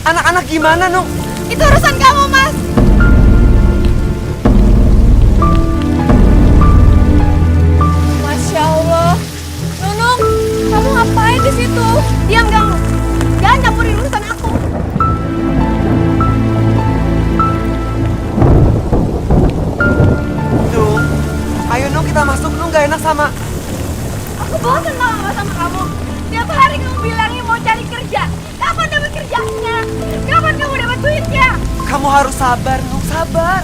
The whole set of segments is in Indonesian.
Anak-anak gimana, Nung? Itu urusan kamu, Mas. Masya Allah. Nunung, kamu ngapain di situ? Diam kamu. Jangan campurin urusan aku. Nung, ayo Nung kita masuk. Nung gak enak sama... Aku bosan sama kamu. Tiap hari kamu bilangnya mau cari kerja. Kapan dapat kerjanya? Kapan kamu dapat duitnya? Kamu harus sabar, Nung, sabar.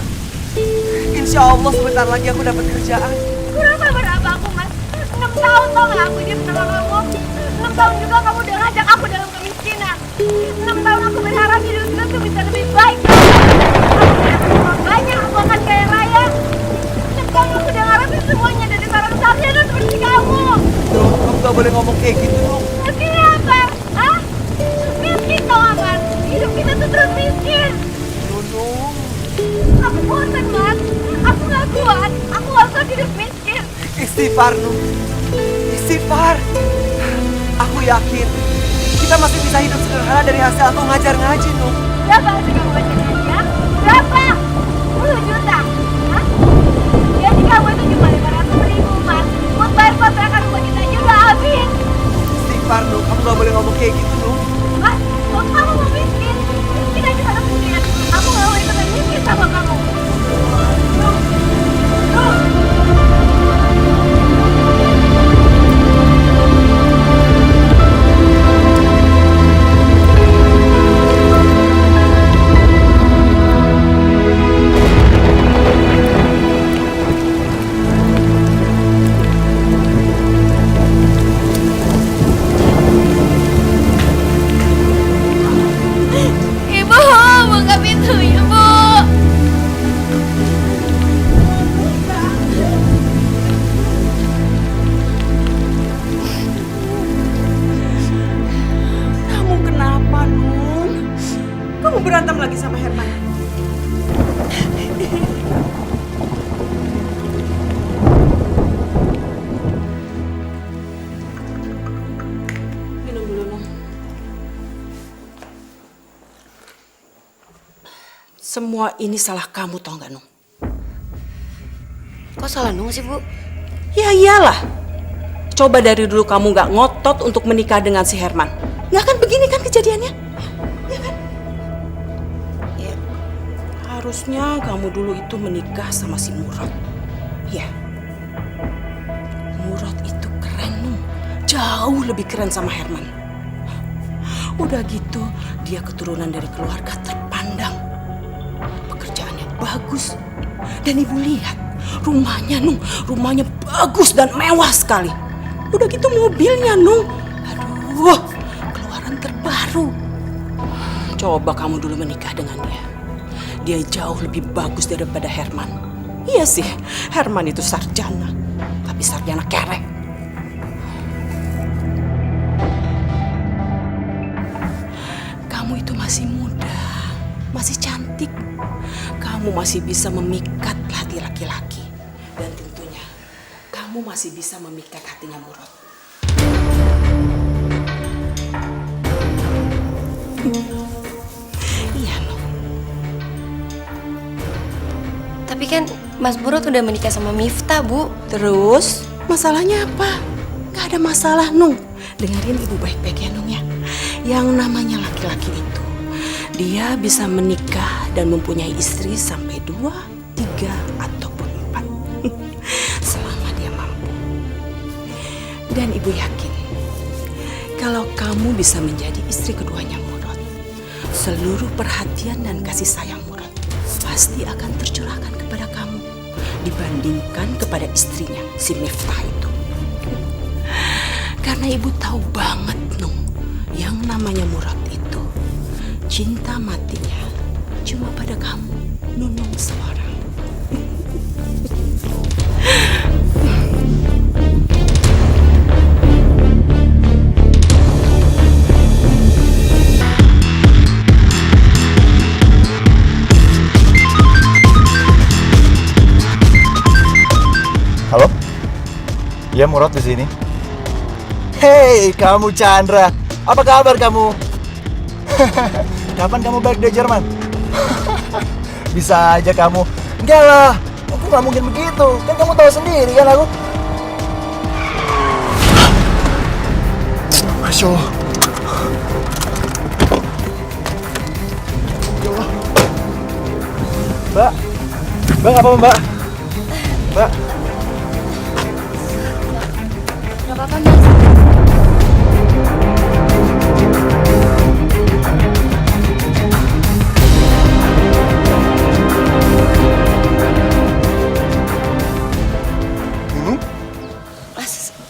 Insya Allah sebentar lagi aku dapat kerjaan. Kurang sabar apa aku, Mas? 6 tahun tau gak aku hidup sama kamu? 6 tahun juga kamu udah ngajak aku dalam kemiskinan. 6 tahun aku berharap hidup kita tuh bisa lebih baik. Makanya aku akan kaya raya. 6 tahun aku udah ngarepin semuanya dari seorang sarjana seperti kamu. Nung, kamu gak boleh ngomong kayak gitu, Nung. Artinya apa? Hah? Miskin tau gak, Mas? Hidup kita tuh terus miskin. Nung. Aku bosan, Mas. Aku gak kuat. Aku gak kuat hidup miskin. Istighfar, Nung. Istighfar. Aku yakin kita masih bisa hidup sederhana dari hasil aku ngajar ngaji, Nung. Berapa hasil kamu baca gajinya? Berapa? 10 juta? Hah? Gaji kamu itu cuma 500.000, Mas. Buat bayar kontrakan rumah kita aja udah habis. Istighfar, Nung. Kamu gak boleh ngomong kayak gitu, Nung. Mas, kalau kamu mau miskin, miskin aja sana sendirian. Aku gak mau ikutan miskin sama kamu. Tuh. Tuh. Ibu, buka pintunya, Bu. Kamu kenapa, Nun? Kamu berantem lagi sama Herman? Minum dulu, Nun. Semua ini salah kamu, tau gak, Nun? Kok salah Nung sih, Bu? Ya iyalah. Coba dari dulu kamu gak ngotot untuk menikah dengan si Herman. Gak akan begini kan kejadiannya? Ya kan? Ya, Harusnya kamu dulu itu menikah sama si Murad. Ya. Murad itu keren, Nung. Jauh lebih keren sama Herman. Udah gitu, dia keturunan dari keluarga terpandang. Pekerjaannya bagus. Dan ibu lihat, rumahnya, Nung. Rumahnya bagus dan mewah sekali. Udah gitu mobilnya, Nung. Aduh, keluaran terbaru. Coba kamu dulu menikah dengan dia. Dia jauh lebih bagus daripada Herman. Iya sih, Herman itu sarjana. Tapi sarjana kerek. Kamu itu masih muda, masih cantik. Kamu masih bisa memikat hati laki-laki. Dan tentunya, kamu masih bisa memikat hatinya Murad. Iya, Nung. tapi kan Mas Murad udah menikah sama Miftah, Bu. Terus, masalahnya apa? Gak ada masalah, Nung. Dengerin ibu baik-baik ya, Nung ya. Yang namanya laki-laki itu, dia bisa menikah dan mempunyai istri sampai 2, 3, ataupun 4. Selama dia mampu. Dan ibu yakin, kalau kamu bisa menjadi istri keduanya Murad, seluruh perhatian dan kasih sayang Murad pasti akan tercurahkan kepada kamu dibandingkan kepada istrinya, si Miftah itu. Karena ibu tahu banget, Nung, yang namanya Murad itu cinta matinya cuma pada kamu, Nunung seorang. Halo? Iya, Murad di sini. Hei, kamu Chandra. Apa kabar kamu? kapan kamu balik dari Jerman? Bisa aja kamu. Enggak lah, aku nggak mungkin begitu. Kan kamu tahu sendiri kan aku. Masya Allah. Ya Allah. Mbak, Mbak nggak apa-apa Mbak? Mbak. Gak apa-apa, Mas.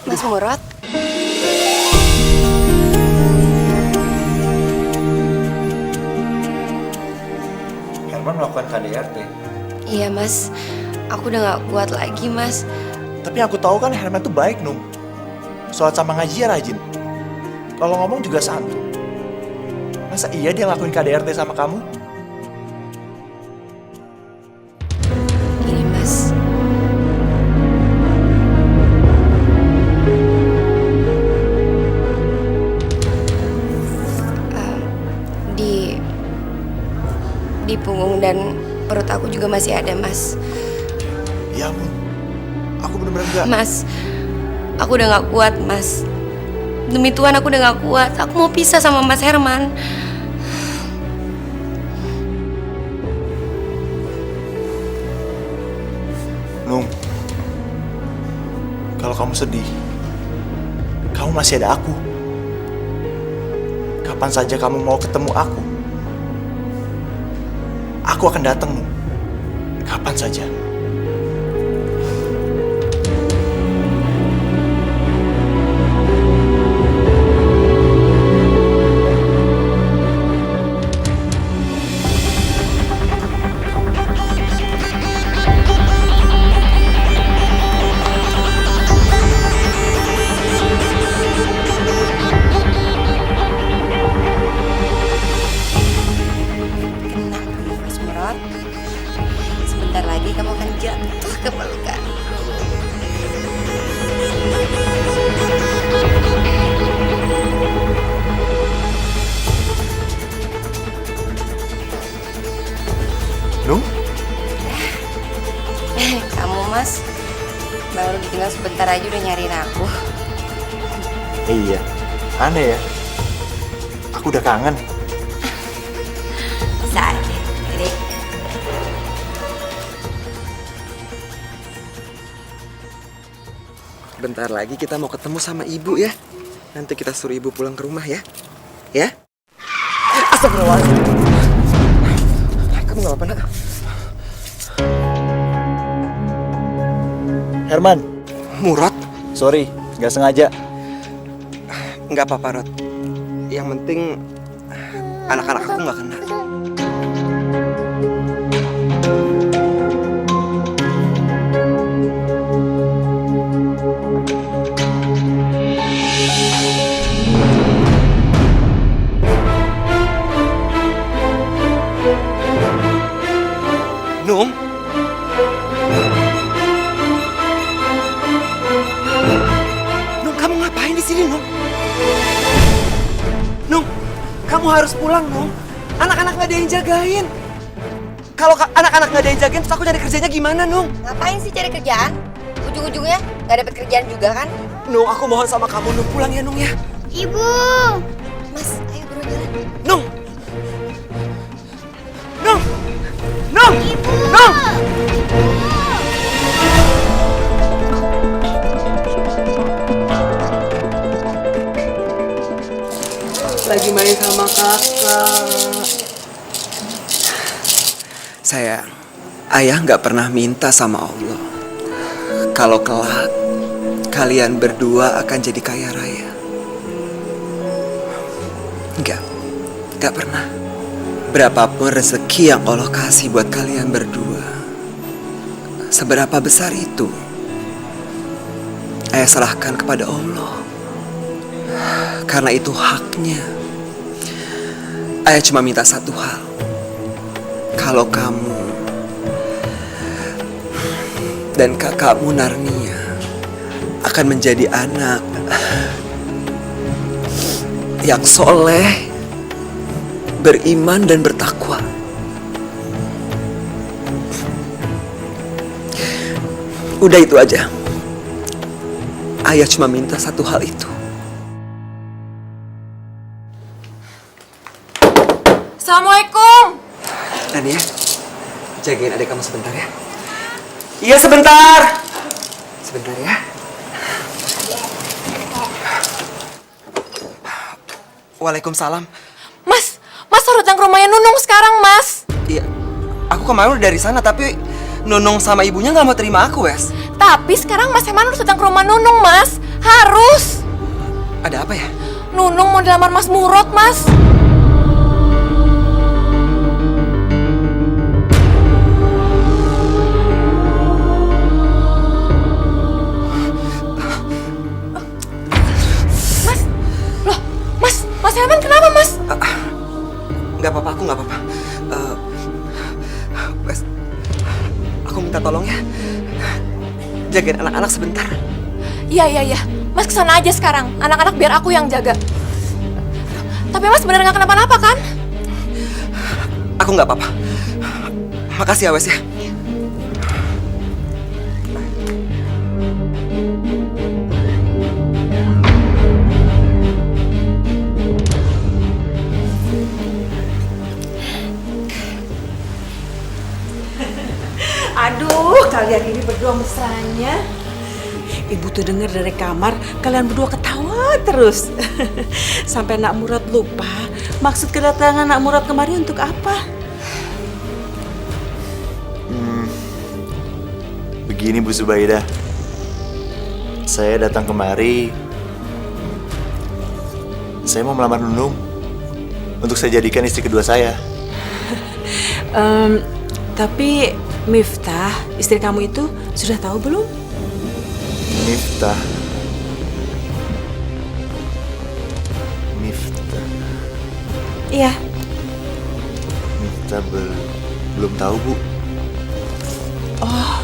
Mas Murad? Herman melakukan KDRT. Iya, Mas. Aku udah gak kuat lagi, Mas. Tapi aku tahu kan Herman tuh baik, Nung. Sholat sama ngaji ya rajin. Kalau ngomong juga santun. Masa iya dia ngelakuin KDRT sama kamu? Ini, Mas. Di punggung dan perut aku juga masih ada, Mas. Ya ampun. Aku bener-bener gak... Mas, aku udah gak kuat, Mas. Demi Tuhan aku udah gak kuat. Aku mau pisah sama Mas Herman. Nung, kalau kamu sedih, kamu masih ada aku. Kapan saja kamu mau ketemu aku akan datang, Nung. Kapan saja. Mas Murad, sebentar lagi kamu akan jatuh ke pelukan. Nung? Kamu, Mas, baru ditinggal sebentar aja udah nyariin aku. Iya, aneh ya. Aku udah kangen. Bisa aja. Jadi, Bentar lagi kita mau ketemu sama ibu ya. Nanti kita suruh ibu pulang ke rumah ya. Ya? Astagfirullahaladzim. Kamu gak apa-apa, nak? Herman, Murad? sorry, nggak sengaja. Nggak apa-apa, Rod. Yang penting anak-anak aku nggak kena. Nung? Nung, kamu ngapain di sini, Nung? Nung, kamu harus pulang, Nung. Anak-anak nggak ada yang jagain. Kalau anak-anak nggak ada yang jagain, terus aku cari kerjanya gimana, Nung? ngapain sih cari kerjaan? Ujung-ujungnya nggak dapet kerjaan juga kan? Nung, aku mohon sama kamu, Nung, pulang ya, Nung ya. Ibu. Mas, ayo buruan jalan. Nung! Nung! Nung! Nung! Lagi main sama kakak. Sayang, ayah nggak pernah minta sama Allah kalau kelak kalian berdua akan jadi kaya raya. Nggak pernah. Berapapun rezeki yang Allah kasih buat kalian berdua, seberapa besar itu, ayah serahkan kepada Allah. Karena itu haknya. Ayah cuma minta satu hal. Kalau kamu dan kakakmu Narnia akan menjadi anak yang soleh, beriman dan bertakwa. Udah itu aja. Ayah cuma minta satu hal itu. Assalamualaikum. Nania, jagain adik kamu sebentar ya. Iya sebentar. Sebentar ya. Waalaikumsalam. Mas harus datang ke rumahnya Nunung sekarang, Mas. Iya, aku kemarin udah dari sana tapi Nunung sama ibunya nggak mau terima aku, Wes. Tapi sekarang Mas Herman harus datang ke rumah Nunung, Mas. Harus. Ada apa ya? Nunung mau dilamar Mas Murad, Mas. Mas Herman kenapa, Mas? Nggak apa-apa, aku nggak apa-apa. Wes, aku minta tolong ya. Jagain anak-anak sebentar. Iya. Mas kesana aja sekarang. Anak-anak biar aku yang jaga. Tapi Mas bener nggak kenapa-napa kan? Aku nggak apa-apa. Makasih ya, Wes ya. Aduh, kalian ini berdua mesranya. Ibu tuh denger dari kamar, kalian berdua ketawa terus. Sampai Nak Murad lupa maksud kedatangan Nak Murad kemari untuk apa. Begini Bu Zubaida, saya datang kemari, saya mau melamar Nunung untuk saya jadikan istri kedua saya. Tapi Miftah, istri kamu itu sudah tahu belum? Miftah. Iya. Miftah belum tahu, Bu. Oh.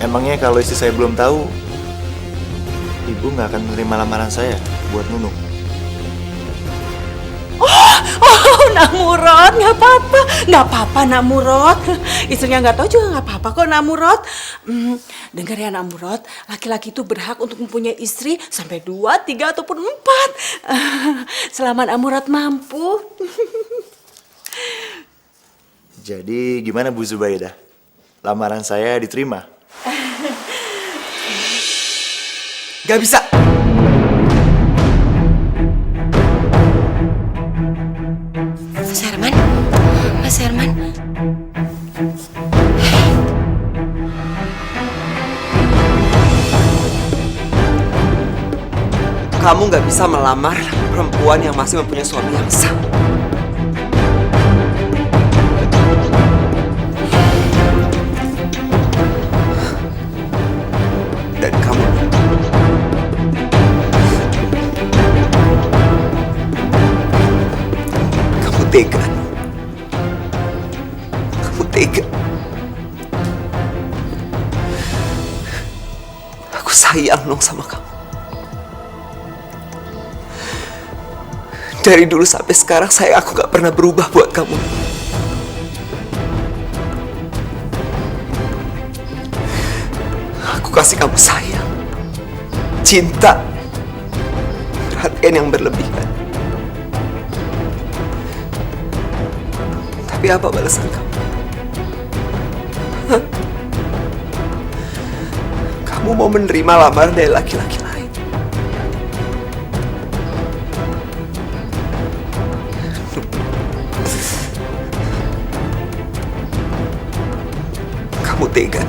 Emangnya kalau istri saya belum tahu, Ibu nggak akan menerima lamaran saya buat Nunung? Oh, Nak Murad, nggak apa-apa Nak Murad. Istrinya nggak tahu juga nggak apa-apa kok Nak Murad. Dengar ya Nak Murad, laki-laki itu berhak untuk mempunyai istri sampai 2, 3 ataupun 4. Selama Nak Murad mampu. Jadi gimana Bu Zubaida? Lamaran saya diterima? Gak bisa. Mas Herman. Kamu gak bisa melamar perempuan yang masih mempunyai suami yang sah. Dan kamu tega. Kamu tega. Aku sayang dong sama kamu. Dari dulu sampai sekarang aku gak pernah berubah buat kamu. Aku kasih kamu sayang, cinta, perhatian yang berlebihan. Tapi apa balasan kamu? Hah? Kamu mau menerima lamaran dari laki-laki lain? Kamu tega.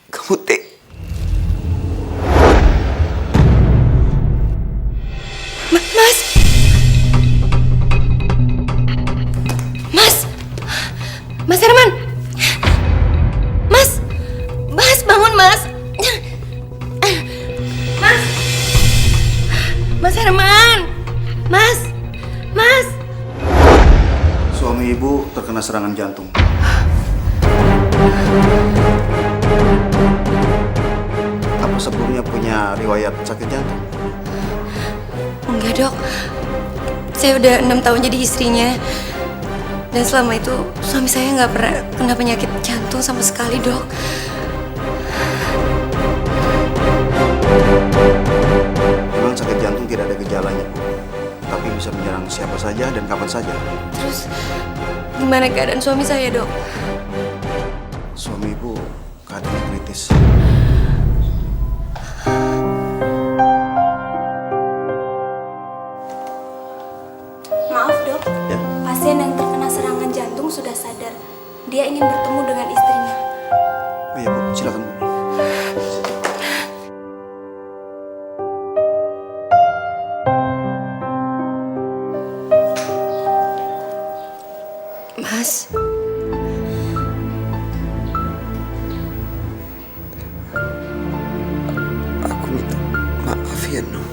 Kamu tega. Mas Herman. Mas bangun Mas. Mas Herman. Mas. Suami Ibu terkena terkena serangan jantung. Apa sebelumnya punya riwayat sakit jantung? Enggak, Dok. Saya udah 6 tahun jadi istrinya. Dan selama itu suami saya nggak pernah kena penyakit jantung sama sekali, Dok. Memang sakit jantung tidak ada gejalanya, tapi bisa menyerang siapa saja dan kapan saja. Terus gimana keadaan suami saya, Dok? Suami ibu keadaannya kritis. Maaf dok, Ya. pasien yang terkena serangan jantung sudah sadar. Dia ingin bertemu dengan istrinya. Oh iya bu, silakan bu. Mas, Aku minta maaf ya, Nung.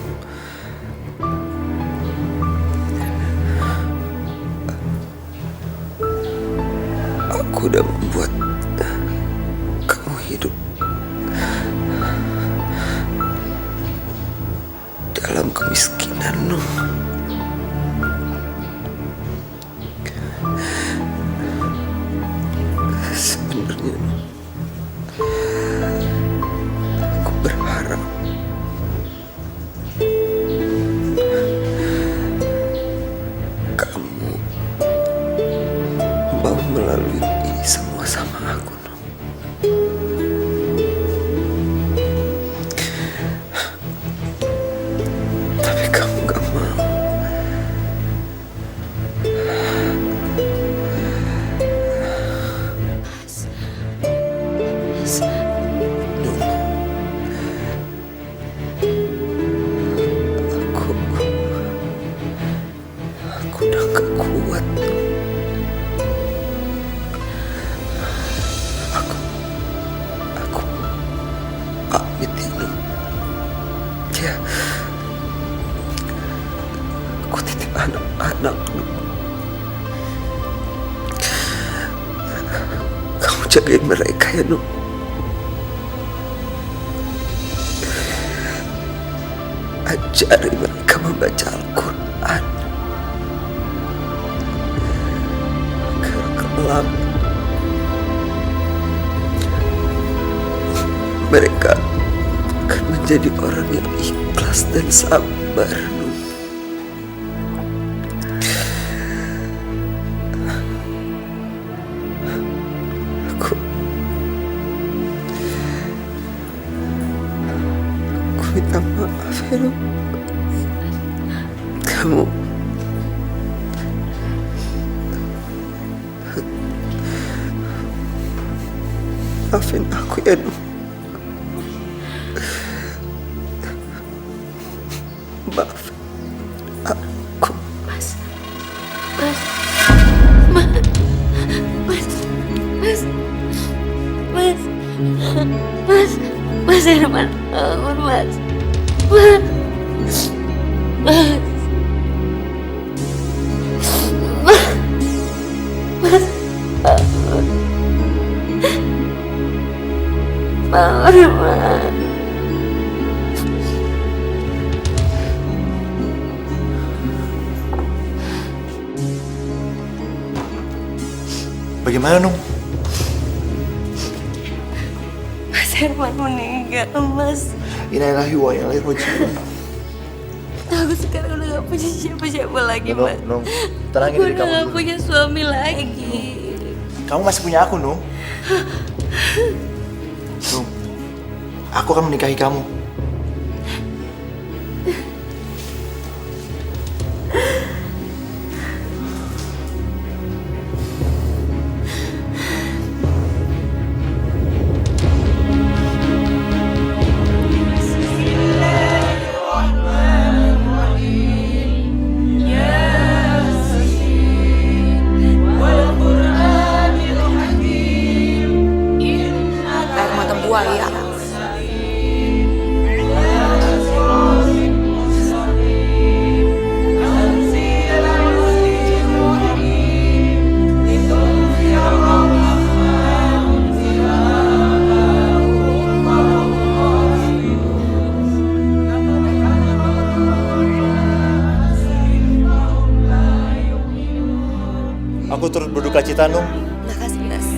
Aku udah membuat kamu hidup dalam kemiskinan, Nung. Sebenarnya aku berharap kamu mau melalui ini semua sama aku, Nung. Tapi kamu gak mau. Nung, aku udah gak kuat, Nung. Aku pamit ya, Nung. Ya, aku titip anak-anak, Nung. Kamu jagain mereka ya, Nung. Ajari mereka membaca Al-Quran agar kelak mereka akan menjadi orang yang ikhlas dan sabar, Nung. Aku minta maaf ya, Nung. Kamu maafin aku ya, Nung. Maafin aku. Mas, Mas, Mas, Mas, Mas, Mas, Mas Herman, bangun Mas, Mas, Mas, bangun Herman. Bagaimana, Nung? Mas Herman meninggal, Mas. Innalillahi wa inna ilaihi raji'un. Aku sekarang udah gak punya siapa-siapa lagi, Mas. Nung, tenangin Aku diri udah kamu gak dulu. punya suami lagi. Kamu masih punya aku, Nung. Nung, aku akan menikahi kamu. Air mata buaya. berduka cita, Nung. Makasih, Mas.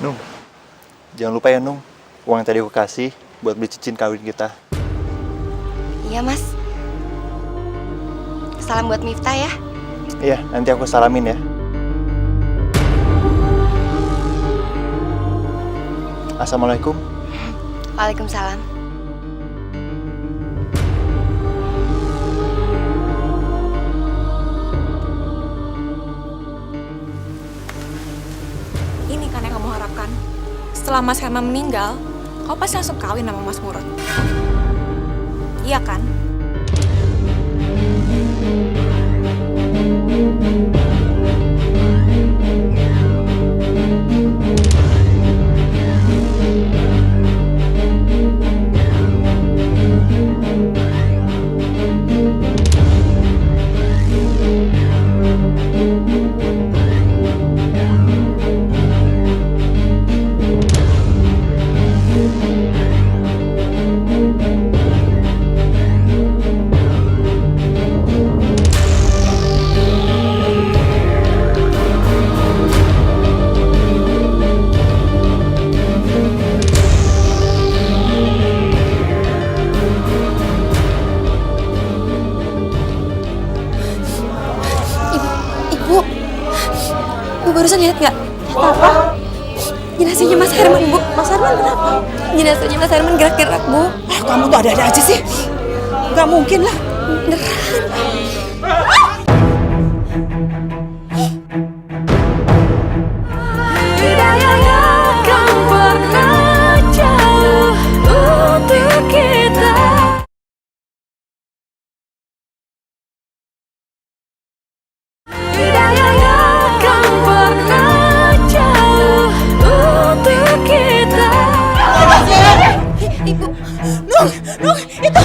Nung, jangan lupa ya, Nung. Uang yang tadi aku kasih buat beli cincin kawin kita. Iya, Mas. Salam buat Miftah ya. Iya, nanti aku salamin ya. Assalamualaikum. Waalaikumsalam. Ini kan yang kamu harapkan. Setelah Mas Herman meninggal, kau pasti langsung kawin sama Mas Murad. Iya kan? Bu barusan lihat nggak? Apa? Jenazahnya Mas Herman, Bu. Mas Herman kenapa? Jenazahnya Mas Herman gerak-gerak, Bu. Kamu tuh ada-ada aja sih. Nggak mungkin lah. Beneran. Ibu, Nung, itu.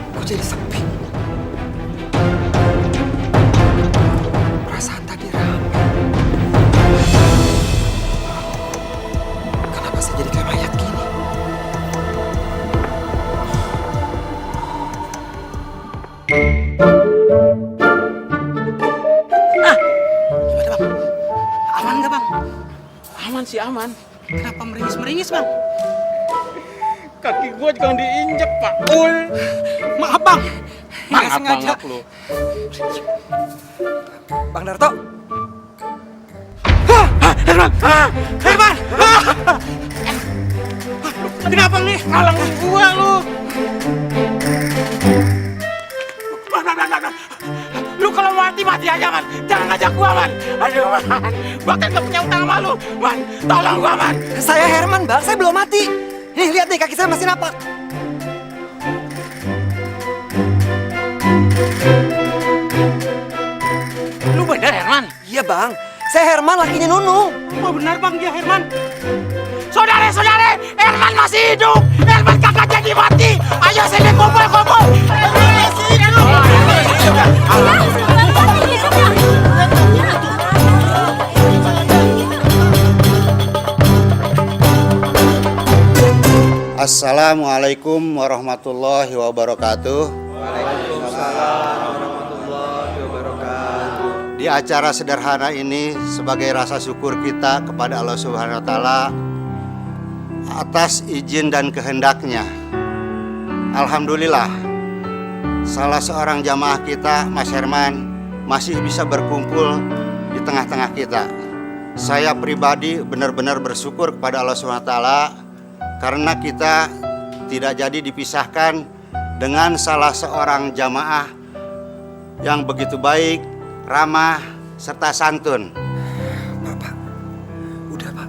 Kok jadi sepi? Perasaan tadi ramai. Kenapa saya jadi kayak mayat gini? Gimana bang? Aman nggak bang? Aman sih aman. Kenapa meringis bang? Kaki gua juga diinjek, Pak Ul. Maaf bang. Nggak sengaja lu. Bang Darto, Herman! Kenapa nih? Ngalangin gua lu. Lu kalau mati aja, Man. Jangan ngajak gua, Man. Aduh, Man. Bahkan gak punya utang sama lu, Man. Tolong gua, Man. Saya Herman, Bang. Saya belum mati. Nih, lihat nih kaki saya masih napak. Lu bener, Herman? Iya, Bang. Saya Herman, lakinya Nunung. Oh, benar, Bang. Dia Herman. Saudara-saudara, Herman masih hidup. Herman kakak jadi mati. Ayo sini kumpul. Assalamualaikum warahmatullahi wabarakatuh. Di acara sederhana ini sebagai rasa syukur kita kepada Allah Subhanahu wa taala atas izin dan kehendaknya. Alhamdulillah, salah seorang jamaah kita, Mas Herman, masih bisa berkumpul di tengah-tengah kita. Saya pribadi benar-benar bersyukur kepada Allah Subhanahu wa taala karena kita tidak jadi dipisahkan dengan salah seorang jamaah yang begitu baik, ramah, serta santun. Pak. Udah, Pak.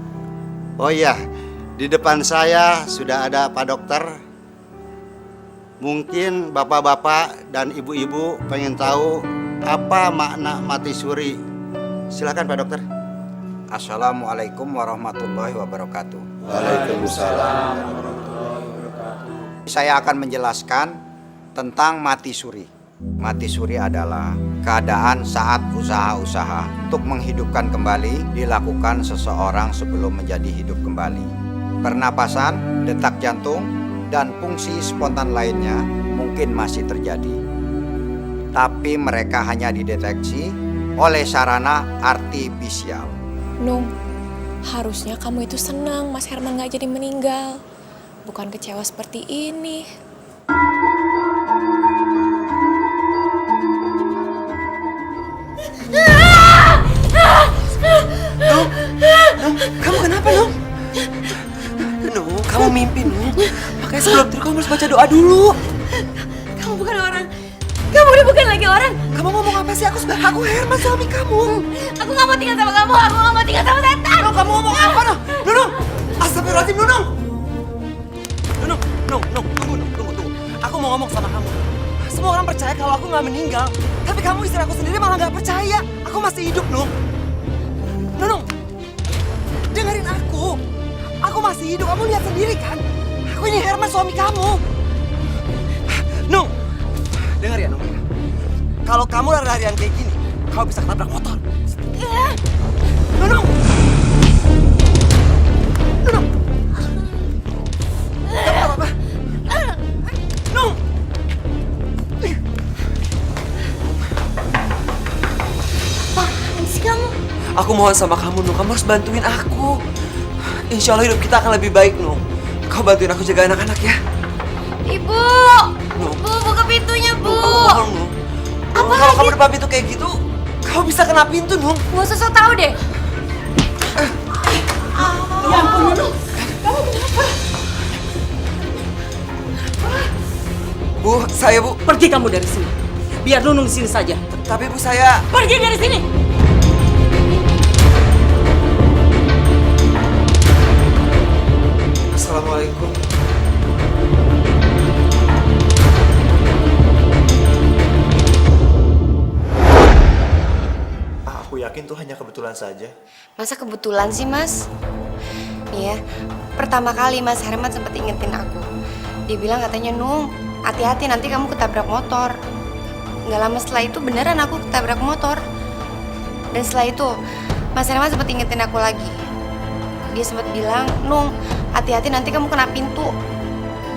Oh iya, di depan saya sudah ada Pak Dokter. Mungkin bapak-bapak dan ibu-ibu pengen tahu apa makna mati suri. Silakan Pak Dokter. Assalamualaikum warahmatullahi wabarakatuh. Waalaikumsalam. Saya akan menjelaskan tentang mati suri. Mati suri adalah keadaan saat usaha-usaha untuk menghidupkan kembali dilakukan seseorang sebelum menjadi hidup kembali. Pernapasan, detak jantung, dan fungsi spontan lainnya mungkin masih terjadi. Tapi mereka hanya dideteksi oleh sarana artifisial. Nung, harusnya kamu itu senang Mas Herman gak jadi meninggal. Bukan kecewa seperti ini. Nung, kamu kenapa, Nung? Nung, kamu mimpi, Nung. Makanya sebelum tidur kamu harus baca doa dulu. Kamu bukan orang. Kamu udah bukan lagi orang. Kamu ngomong apa sih? Aku Herman, suami kamu. Aku gak mau tinggal sama kamu. Aku gak mau tinggal sama setan. Nung, kamu ngomong apa, Nung? Nung, astagfirullahaladzim, Nung. Tunggu. Aku mau ngomong sama kamu. Semua orang percaya kalau aku nggak meninggal. Tapi kamu istri aku sendiri malah nggak percaya. Aku masih hidup, Nung. Nung, dengerin aku. Aku masih hidup, kamu lihat sendiri kan? Aku ini Herman, suami kamu. Nung, denger ya, Nung. Kalau kamu lari-larian kayak gini, kamu bisa ketabrak motor. Nung. Gak apa-apa. Nung. Apaan sih kamu? Aku mohon sama kamu, Nung. Kamu harus bantuin aku. Insya Allah hidup kita akan lebih baik, Nung. Kau bantuin aku jaga anak-anak ya. Ibu! Nung. Bu, buka pintunya, Bu! Nung, aku mohon, Nung. Apa Kalau lagi? kamu depan pintu kayak gitu, kau bisa kena pintu, Nung. Gak usah sok tau deh. Ya ampun, Nung. Kamu kenapa? Bu, saya, Bu. Pergi kamu dari sini. Biar Nunung di sini saja. Tapi Bu, saya... Pergi dari sini. Assalamualaikum. Aku yakin tuh hanya kebetulan saja. Masa kebetulan sih, Mas? Nih ya, pertama kali Mas Herman sempat ingetin aku. Dia bilang katanya, Nung, hati-hati nanti kamu ketabrak motor. Nggak lama setelah itu beneran aku ketabrak motor. Dan setelah itu, Mas Herman sempat ingetin aku lagi. Dia sempat bilang, Nung, hati-hati nanti kamu kena pintu.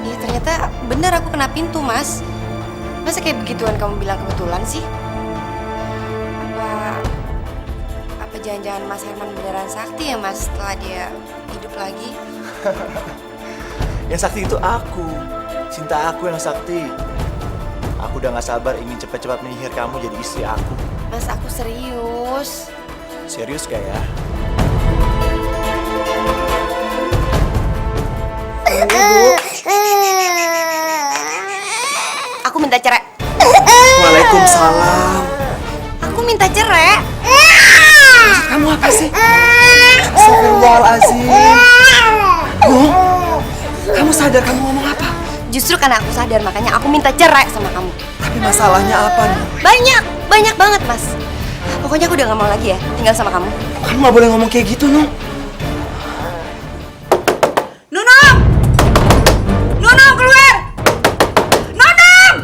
Ya ternyata bener aku kena pintu, Mas. Masa kayak begituan kamu bilang kebetulan sih? Apa jangan-jangan Mas Herman beneran sakti ya, Mas, setelah dia hidup lagi? Yang sakti itu aku. Cinta aku yang sakti. Aku udah gak sabar ingin cepat-cepat menyihir kamu jadi istri aku. Mas, aku serius. Serius gak ya? Aku minta cerai. Waalaikumsalam. Aku minta cerai. Maksud kamu apa sih? Astagfirullahaladzim. Nung, kamu sadar kamu ngomong apa? Justru karena aku sadar, makanya aku minta cerai sama kamu. Tapi masalahnya apa, Nung? Banyak banget, Mas. Pokoknya aku udah gak mau lagi ya tinggal sama kamu. Kamu gak boleh ngomong kayak gitu, Nung. Nunung! Nunung, keluar! Nunung!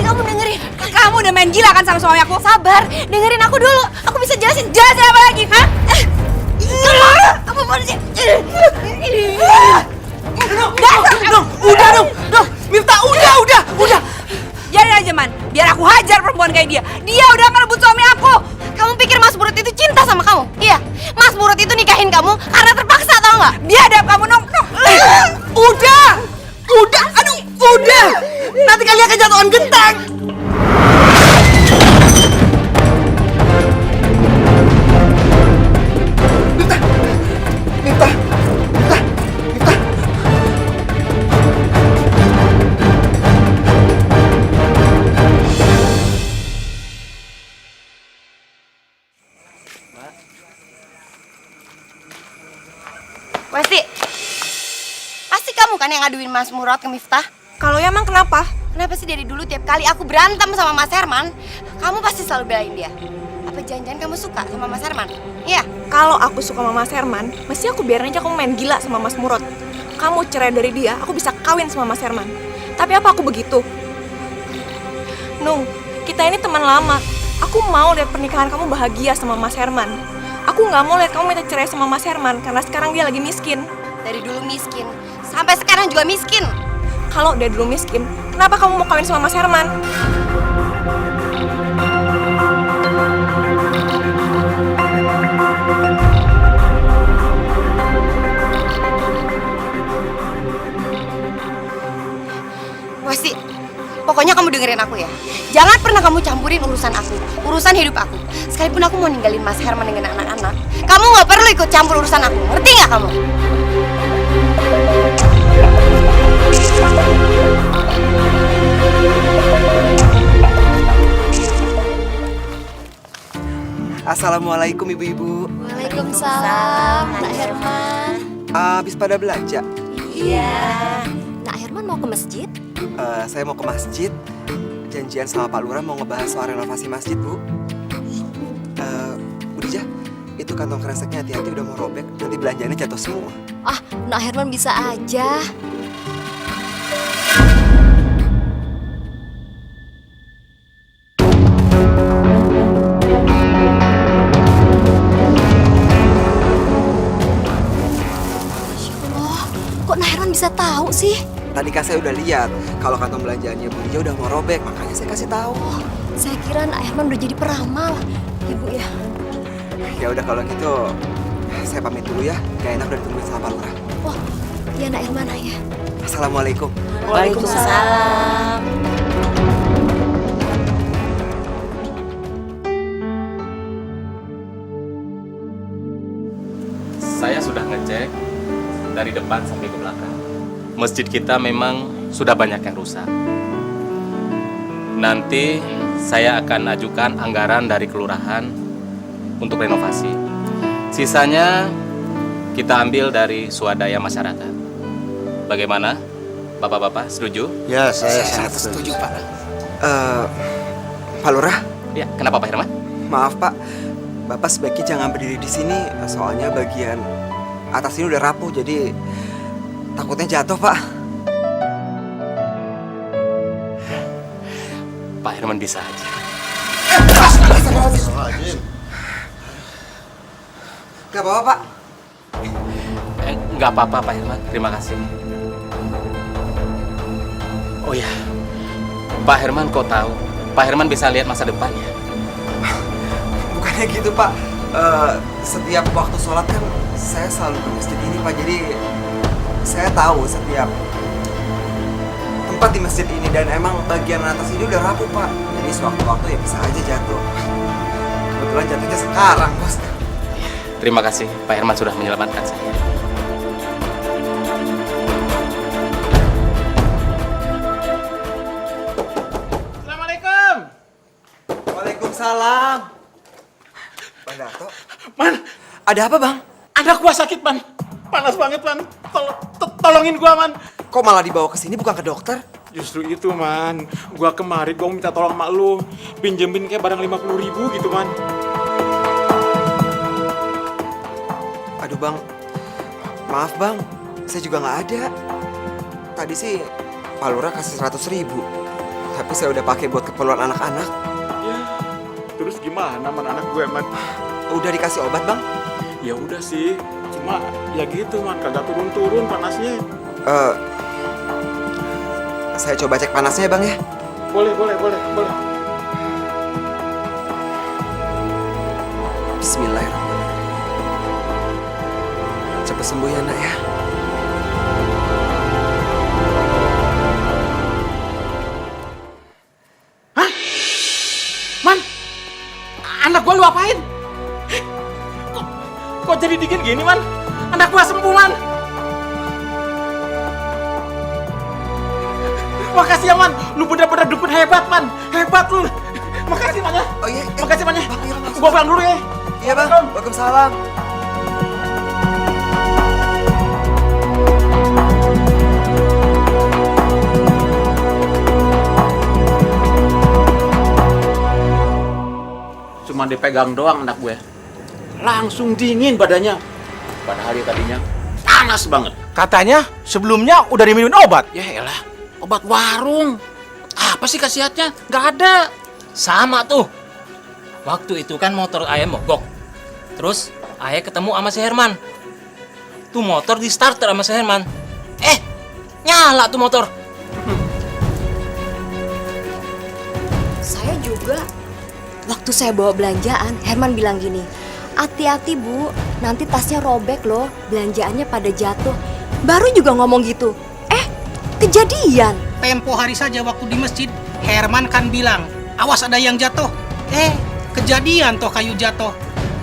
Kamu dengerin. Kamu udah main gila kan sama suami aku? Sabar, dengerin aku dulu. Aku bisa jelasin. Jelasin apa lagi, hah? Apa polisi? Nung, udah, Nung. Miftah, udah. Biarin aja, Man. Biar aku hajar perempuan kayak dia. Dia udah ngerebut suami aku. Kamu pikir Mas Burut itu cinta sama kamu? Iya, Mas Burut itu nikahin kamu karena terpaksa, tau nggak? Dia ada kamu, Nung. Udah. Aduh, udah. Nanti kalian kejatuhan genteng. Miftah. Westi, pasti kamu kan yang ngaduin Mas Murad ke Miftah? Kalau ya emang kenapa? Kenapa sih dari dulu tiap kali aku berantem sama Mas Herman, kamu pasti selalu belain dia? Apa jangan-jangan kamu suka sama Mas Herman? Iya? Kalau aku suka sama Mas Herman, mesti aku biarin aja kamu main gila sama Mas Murad. Kamu cerai dari dia, aku bisa kawin sama Mas Herman. Tapi apa aku begitu? Nung, kita ini teman lama. Aku mau lihat pernikahan kamu bahagia sama Mas Herman. Aku nggak mau lihat kamu minta cerai sama Mas Herman karena sekarang dia lagi miskin. Dari dulu miskin, sampai sekarang juga miskin. Kalau dia dulu miskin, kenapa kamu mau kawin sama Mas Herman? Westi, pokoknya kamu dengerin aku ya. Jangan pernah kamu campurin urusan aku, urusan hidup aku. Sekalipun aku mau ninggalin Mas Herman dengan anak-anak, kamu nggak perlu ikut campur urusan aku. Ngerti nggak kamu? Assalamualaikum ibu-ibu. Waalaikumsalam, Nak Herman. Habis pada belanja? Iya. Nak Herman mau ke masjid? Saya mau ke masjid. Janjian sama Pak Lurah mau ngebahas soal renovasi masjid, Bu. Bu Dija, itu kantong kreseknya hati-hati udah mau robek. Nanti belanjanya jatuh semua. Ah, Nak Herman bisa aja. Masya Allah, kok Nak Herman bisa tahu sih? Tadi kan saya udah lihat kalau kantong belanjaannya Bu Dija udah mau robek, makanya saya kasih tahu. Saya kira Nak Herman udah jadi peramal. Ibu ya. Ya udah kalau gitu, saya pamit dulu ya. Gak enak udah ditungguin sama Pak Lurah. Oh, iya Nak Herman ya. Assalamualaikum. Waalaikumsalam. Saya sudah ngecek dari depan sampai ke belakang. Masjid kita memang sudah banyak yang rusak. Nanti saya akan ajukan anggaran dari kelurahan untuk renovasi. Sisanya kita ambil dari swadaya masyarakat. Bagaimana? Bapak-bapak setuju? Ya, saya sangat setuju, Pak. Pak Lurah? Ya, kenapa Pak Herman? Maaf Pak, Bapak sebaiknya jangan berdiri di sini. Soalnya bagian atas ini udah rapuh, jadi takutnya jatuh Pak. Pak Herman bisa aja. Gak apa-apa Pak. Nggak apa-apa Pak Herman, terima kasih. Oh ya, Pak Herman kok tahu? Pak Herman bisa lihat masa depannya. Bukannya gitu Pak. Setiap waktu sholat kan saya selalu ke masjid ini Pak. Jadi saya tahu setiap tempat di masjid ini, dan emang bagian atas ini udah rapuh Pak. Jadi sewaktu-waktu ya bisa aja jatuh. Kebetulan jatuhnya sekarang Bos. Terima kasih, Pak Herman sudah menyelamatkan saya. Assalamualaikum. Waalaikumsalam. Bang Dato. Man, Ada apa Bang? anak gua sakit, Man. Panas banget, Man. Tolongin gua, Man. Kok malah dibawa ke sini bukan ke dokter? Justru itu, Man. Gua kemarin gua minta tolong mak lu. Pinjemin kayak barang 50.000 gitu, Man. Aduh Bang, maaf Bang, saya juga nggak ada. Tadi sih Pak Lurah kasih 100.000, tapi saya udah pakai buat keperluan anak-anak. Ya, terus gimana, Man, anak gue, Man? Udah dikasih obat Bang? Ya udah sih, cuma ya gitu, Man, kagak turun-turun panasnya. Saya coba cek panasnya ya Bang ya. Boleh. Bismillahirrahmanirrahim. Cepat sembuh ya Nak ya. Hah? Man, anak gua lu apain? Kok jadi dingin gini, Man? Anak gua sembuh, Man. Makasih ya, Man. Lu bener-bener dukun hebat, Man. Hebat lu. Makasih, Man ya. Oh iya. Makasih, Man ya. Bang, iya, Bang. Gua pulang dulu ya. Iya Bang, waalaikumsalam. Cuma dipegang doang anak gue. Langsung dingin badannya. Padahal dia tadinya panas banget. Katanya sebelumnya udah diminumin obat. Ya elah, obat warung. Apa sih khasiatnya? Nggak ada. Sama tuh. Waktu itu kan motor ayah mogok. Terus ayah ketemu sama si Herman. Tuh motor di starter sama si Herman. Nyala tuh motor. Saya juga. Waktu saya bawa belanjaan, Herman bilang gini, hati-hati Bu, nanti tasnya robek loh, belanjaannya pada jatuh. Baru juga ngomong gitu. Kejadian. Tempo hari saja waktu di masjid, Herman kan bilang, awas ada yang jatuh. Kejadian toh kayu jatuh.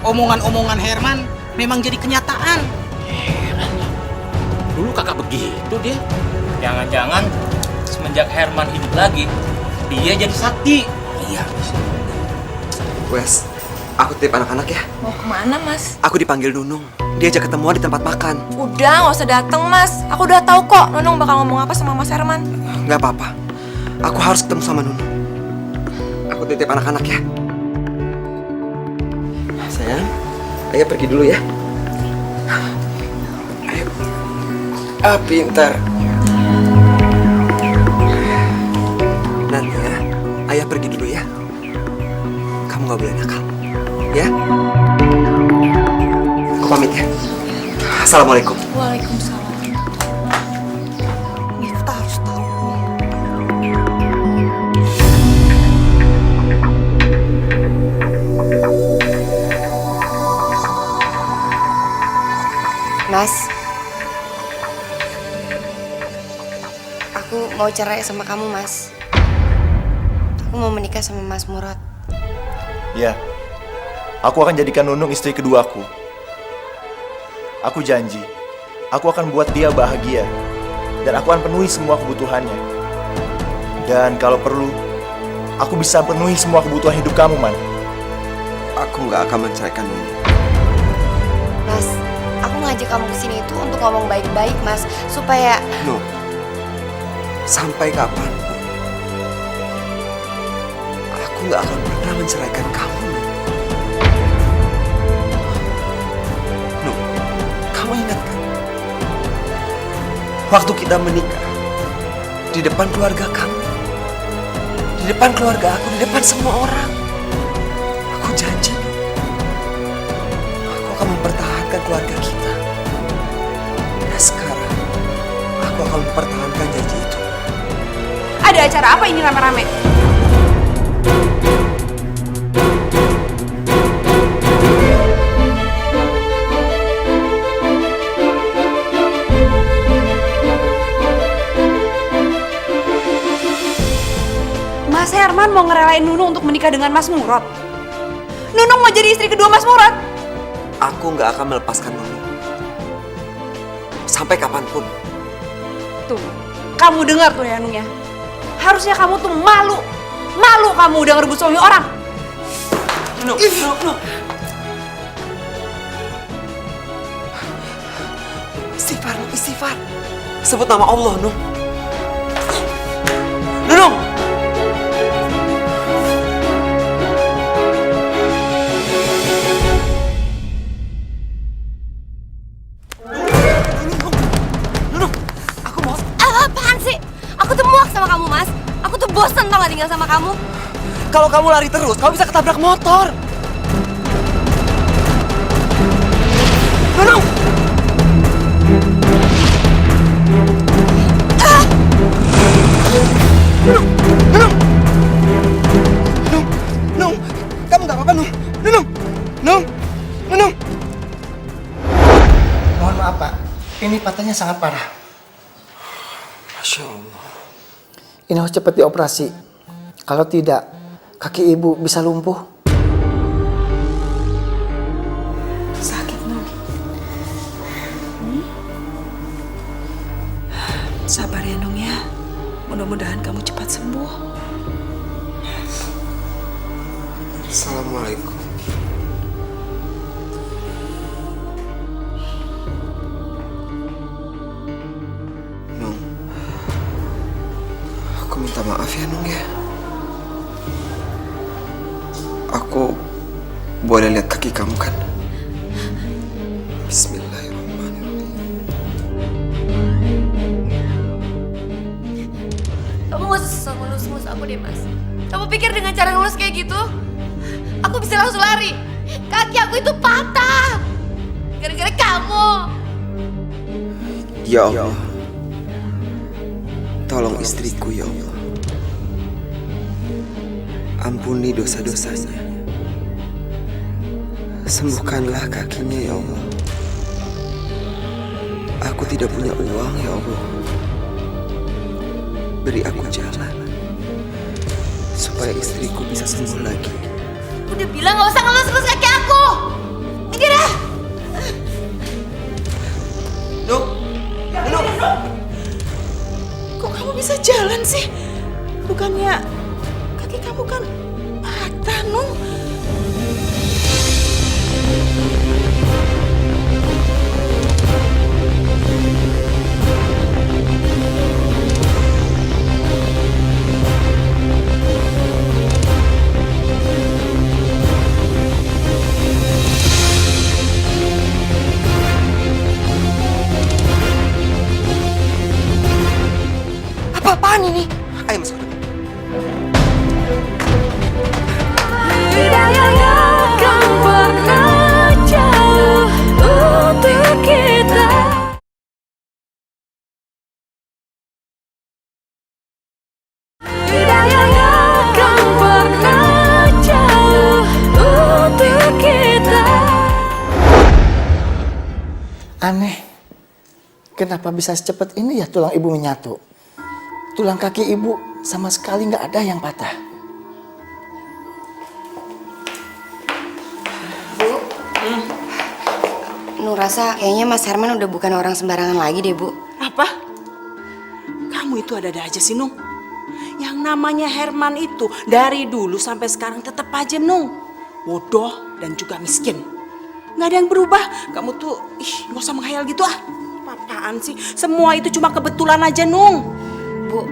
Omongan-omongan Herman memang jadi kenyataan. Heran ya. Dulu kakak begitu dia. Jangan-jangan semenjak Herman hidup lagi, dia jadi sakti. Iya. Wes, aku titip anak-anak ya. Mau kemana, Mas? Aku dipanggil Nunung. Dia ajak ketemuan di tempat makan. Udah, nggak usah dateng, Mas. Aku udah tahu kok Nunung bakal ngomong apa sama Mas Herman. Nggak apa-apa. Aku harus ketemu sama Nunung. Aku titip anak-anak ya. Sayang, ayah pergi dulu ya. Ayo. Pintar. Nanti ya, ayah pergi dulu ya. Kamu nggak boleh nakal, ya. Aku pamit ya. Assalamualaikum. Waalaikumsalam. Kita harus tahu. Mas, aku mau cerai sama kamu, Mas. Aku mau menikah sama Mas Murad. Ya, aku akan jadikan Nunung istri keduaku. Aku janji, aku akan buat dia bahagia. Dan aku akan penuhi semua kebutuhannya. Dan kalau perlu, aku bisa penuhi semua kebutuhan hidup kamu, Man. Aku nggak akan menceraikan Nunung. Mas, aku ngajak kamu kesini itu untuk ngomong baik-baik, Mas. Supaya... No. Sampai kapan? Aku nggak akan pernah menceraikan kamu, No. No, kamu ingat kan? Waktu kita menikah, di depan keluarga kamu, di depan keluarga aku, di depan semua orang, aku janji, aku akan mempertahankan keluarga kita. Dan sekarang, aku akan mempertahankan janji itu. Ada acara apa ini rame-rame? Mas Herman mau ngerelain Nunung untuk menikah dengan Mas Murad. Nunung mau jadi istri kedua Mas Murad. Aku nggak akan melepaskan Nunung. Sampai kapanpun. Tuh, kamu dengar tuh ya Nung ya. Harusnya kamu tuh malu. Malu kamu udah ngerebut suami orang. Nunung. Istighfar, istighfar. Sebut nama Allah, Nung. Nunung! Apaan sih? Aku tuh muak sama kamu, Mas. Aku tuh bosan tau gak tinggal sama kamu. Kalau kamu lari terus, kamu bisa ketabrak motor. Nunung! Nung! Kamu gak apa-apa, Nung? Nung! Mohon maaf, Pak. Ini patahnya sangat parah. Masya Allah. Ini harus cepat dioperasi. Kalau tidak, kaki ibu bisa lumpuh. Sakit, Nung. Sabar ya, Nung ya. Mudah-mudahan kamu cepat sembuh. Assalamualaikum. Nung, aku minta maaf ya, Nung ya. Aku Boleh lihat kaki kamu kan? Bismillahirrahmanirrahim. Kamu gak usah ngelus-ngelus aku deh, Mas. Kamu pikir dengan cara ngelus kayak gitu, aku bisa langsung lari? Kaki aku itu patah. Gara-gara kamu. Ya Allah, tolong istriku ya Allah. Ampuni dosa-dosanya. Sembuhkanlah kakinya ya Allah. Aku tidak punya uang ya Allah. Beri aku jalan supaya istriku bisa sembuh lagi. Udah bilang gak usah ngelus-ngelus kaki aku. Ini dah. Nuk, Nuk. Kok kamu bisa jalan sih? Bukannya kaki kamu kan patah, Nung? Apa-apaan ini? Ayo masuk. Aneh, kenapa bisa secepat ini ya tulang ibu menyatu? Tulang kaki ibu sama sekali nggak ada yang patah. Bu, Nur rasa kayaknya Mas Herman udah bukan orang sembarangan lagi deh, Bu. Apa? Kamu itu ada-ada aja sih, Nung. Yang namanya Herman itu dari dulu sampai sekarang tetap aja, Nung. Bodoh dan juga miskin. Nggak ada yang berubah. Kamu tuh, nggak usah menghayal gitu ah. Apaan sih? Semua itu cuma kebetulan aja, Nung. Bu,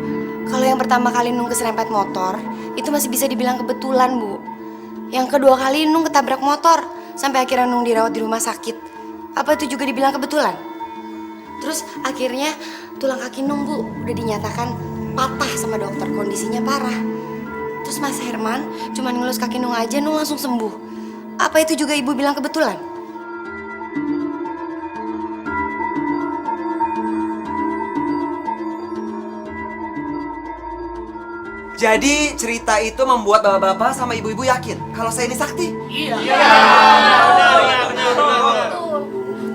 kalau yang pertama kali Nung keserempet motor, itu masih bisa dibilang kebetulan, Bu. Yang kedua kali Nung ketabrak motor, sampai akhirnya Nung dirawat di rumah sakit. Apa itu juga dibilang kebetulan? Terus akhirnya tulang kaki Nung, Bu, udah dinyatakan patah sama dokter, kondisinya parah. Terus Mas Herman cuma ngelus kaki Nung aja, Nung langsung sembuh. Apa itu juga Ibu bilang kebetulan? Jadi cerita itu membuat bapak-bapak sama ibu-ibu yakin kalau saya ini sakti? Iya.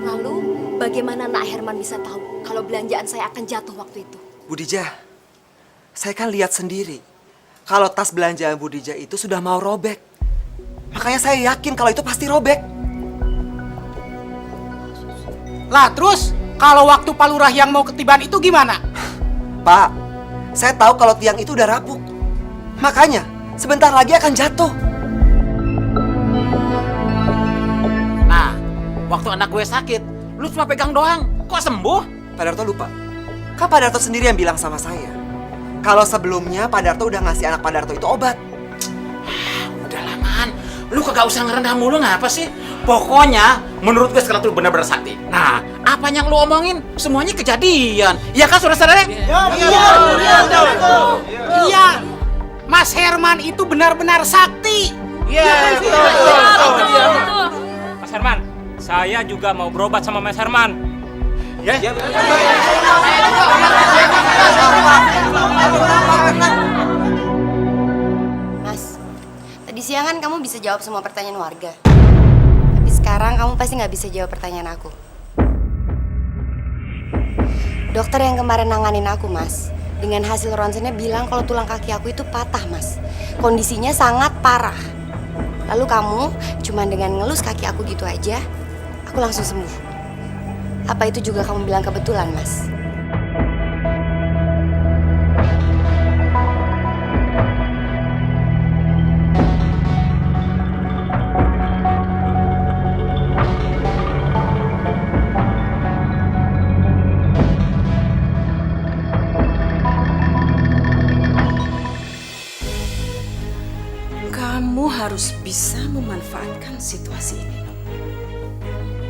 Lalu bagaimana Nak Herman bisa tahu kalau belanjaan saya akan jatuh waktu itu? Bu Dija, saya kan lihat sendiri kalau tas belanjaan Bu Dija itu sudah mau robek. Makanya saya yakin kalau itu pasti robek. Lah terus kalau waktu Pak Lurah yang mau ketiban itu gimana? Pak, saya tahu kalau tiang itu udah rapuh. Makanya sebentar lagi akan jatuh. Nah, waktu anak gue sakit, lu cuma pegang doang. Kok sembuh? Pak Darto lupa. Kan Pak Darto sendiri yang bilang sama saya kalau sebelumnya Pak Darto udah ngasih anak Pak Darto itu obat. Udahlah, Man. Lu kagak usah ngerendah mulu ngapa sih? Pokoknya menurut gue sekarang tuh benar-benar sakti. Nah, apa yang lu omongin semuanya kejadian. Iya kan saudara-saudara? Iya. Mas Herman itu benar-benar sakti. Iya, betul. Mas Herman, saya juga mau berobat sama Mas Herman. Ya? Mas, tadi siang kan kamu bisa jawab semua pertanyaan warga. Tapi sekarang kamu pasti nggak bisa jawab pertanyaan aku. Dokter yang kemarin nanganin aku, Mas, dengan hasil ronsennya bilang kalau tulang kaki aku itu patah, Mas. Kondisinya sangat parah. Lalu kamu cuma dengan ngelus kaki aku gitu aja, aku langsung sembuh. Apa itu juga kamu bilang kebetulan, Mas? Kamu harus bisa bisa memanfaatkan situasi ini.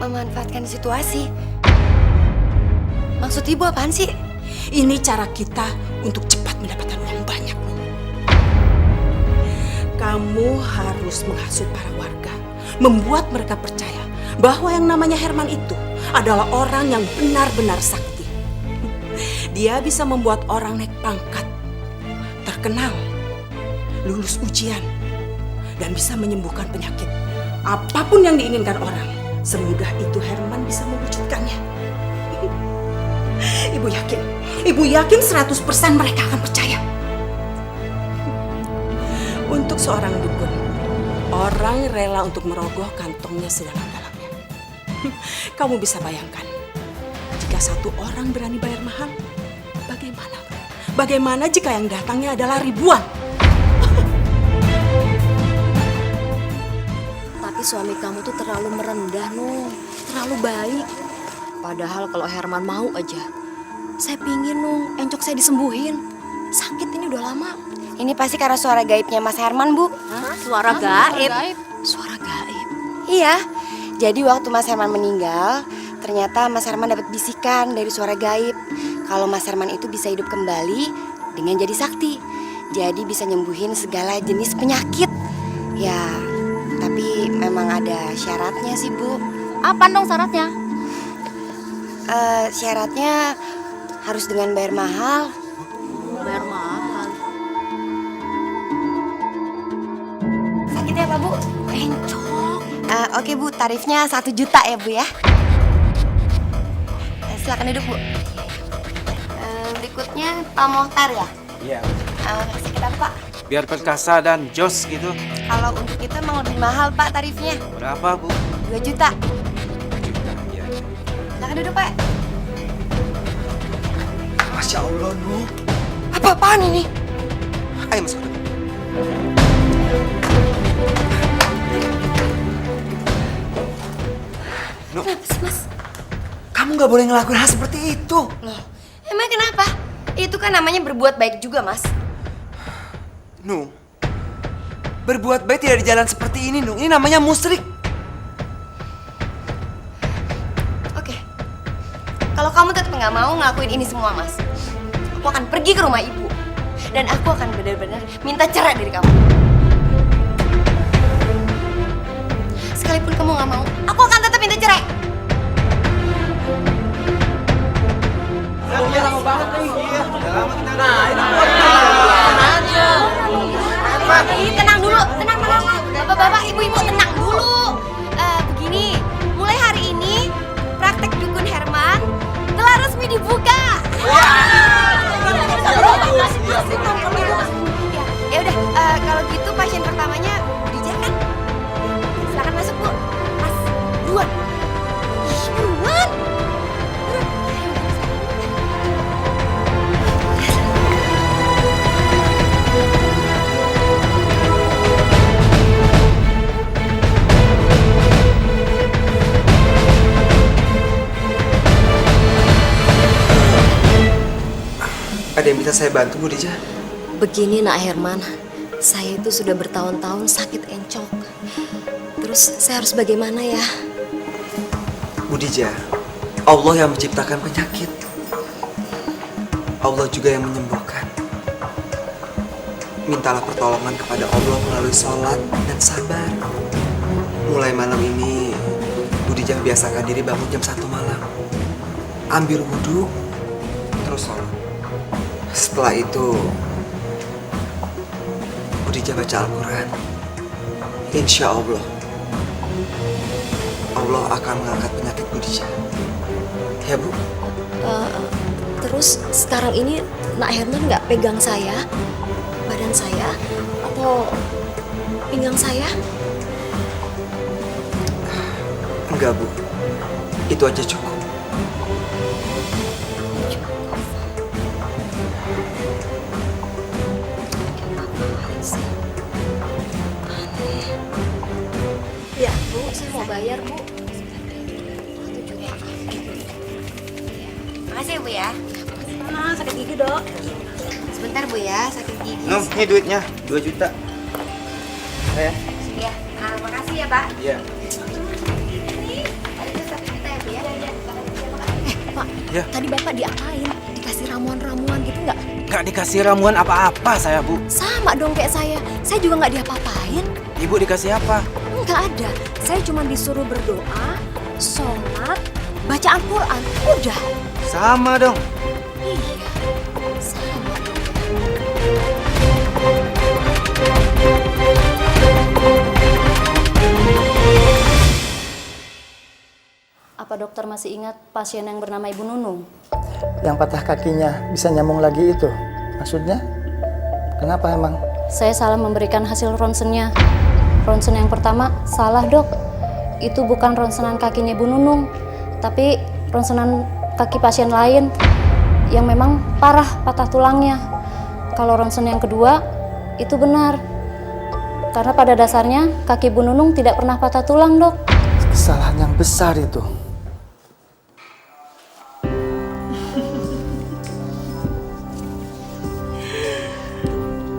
Memanfaatkan situasi? Maksud ibu apaan sih? Ini cara kita untuk cepat mendapatkan uang banyak, Nung. Kamu harus menghasut para warga, membuat mereka percaya bahwa yang namanya Herman itu adalah orang yang benar-benar sakti. Dia bisa membuat orang naik pangkat, terkenal, lulus ujian, dan bisa menyembuhkan penyakit. Apapun yang diinginkan orang, semudah itu Herman bisa mewujudkannya. Ibu yakin 100% mereka akan percaya. Untuk seorang dukun, orang rela untuk merogoh kantongnya sedalam-dalamnya. Kamu bisa bayangkan, jika satu orang berani bayar mahal, bagaimana? Bagaimana jika yang datangnya adalah ribuan? Tapi suami kamu tuh terlalu merendah, Nung. Terlalu baik. Padahal kalau Herman mau aja, saya pingin, Nung, encok saya disembuhin. Sakit ini udah lama. Ini pasti karena suara gaibnya Mas Herman, Bu. Hah? Suara gaib? Suara gaib? Iya. Jadi waktu Mas Herman meninggal, ternyata Mas Herman dapat bisikan dari suara gaib. Kalau Mas Herman itu bisa hidup kembali dengan jadi sakti. Jadi bisa nyembuhin segala jenis penyakit. Ya, tapi memang ada syaratnya sih, Bu. Apa dong syaratnya? Syaratnya harus dengan bayar mahal. Bayar mahal? Sakit ya, Pak, Bu? Encok. Oke, Bu. Tarifnya 1 juta ya, Bu ya. Silakan duduk, Bu. Berikutnya Pak Mohtar ya? Iya. Sekitar, Pak. Biar perkasa dan jos gitu. Kalau untuk kita emang lebih mahal, Pak, tarifnya. Berapa, Bu? 2 juta. 2 juta, ya. Silakan duduk, Pak. Masya Allah, Nu. Apa-apaan ini? Ayo masuk. Nu, Mas? kamu nggak boleh ngelakuin hal seperti itu. Loh, emang kenapa? Itu kan namanya berbuat baik juga, Mas. Nu, berbuat baik tidak di jalan seperti ini, Nu. Ini namanya musyrik. Oke. Kalau kamu tetap nggak mau ngelakuin ini semua, Mas, aku akan pergi ke rumah ibu. Dan aku akan benar-benar minta cerai dari kamu. Sekalipun kamu nggak mau, aku akan tetap minta cerai. Lama banget nih. Lama kita. Tenang dulu, tenang. Bapak-bapak, ibu-ibu tenang dulu. Begini, mulai hari ini praktek dukun Herman telah resmi dibuka. Ya udah, kalau gitu pasien pertamanya Budija kan? Silakan masuk, Bu. Mas, duluan. Duluan. Ada yang bisa saya bantu, Bu Dija? Begini, Nak Herman. Saya itu sudah bertahun-tahun sakit encok. Terus saya harus bagaimana ya? Bu Dija, Allah yang menciptakan penyakit. Allah juga yang menyembuhkan. Mintalah pertolongan kepada Allah melalui sholat dan sabar. Mulai malam ini, Bu Dija biasakan diri bangun jam 1 malam. Ambil wudhu, terus sholat. Setelah itu, Bu Dija baca Al-Quran. Insya Allah, Allah akan mengangkat penyakit Bu Dija. Ya, Bu? Terus sekarang ini Nak Herman nggak pegang saya, badan saya, atau pinggang saya? Enggak, Bu. Itu aja cukup. Ya, Bu, saya mau bayar, Bu. Makasih ya, Bu ya. Sakit gigi, Dok. Sebentar, Bu ya, sakit gigi. Nuh, ini duitnya 2 juta. Ya. Makasih ya, Pak. Iya. Pak, Ya. tadi Bapak diapain? Dikasih ramuan-ramuan gitu nggak? Nggak dikasih ramuan apa-apa saya, Bu. Sama dong kayak saya juga nggak diapa-apain. Ibu dikasih apa? Nggak ada, saya cuma disuruh berdoa, sholat, baca Al-Quran, udah. Sama dong. Iya, sama dong. Apa dokter masih ingat pasien yang bernama Ibu Nunung? Yang patah kakinya bisa nyambung lagi itu. Maksudnya? Kenapa emang? Saya salah memberikan hasil ronsennya. Ronsen yang pertama salah, Dok. Itu bukan ronsenan kakinya Ibu Nunung, tapi ronsenan kaki pasien lain yang memang parah patah tulangnya. Kalau ronsen yang kedua itu benar. Karena pada dasarnya kaki Bu Nunung tidak pernah patah tulang, Dok. Kesalahan yang besar itu.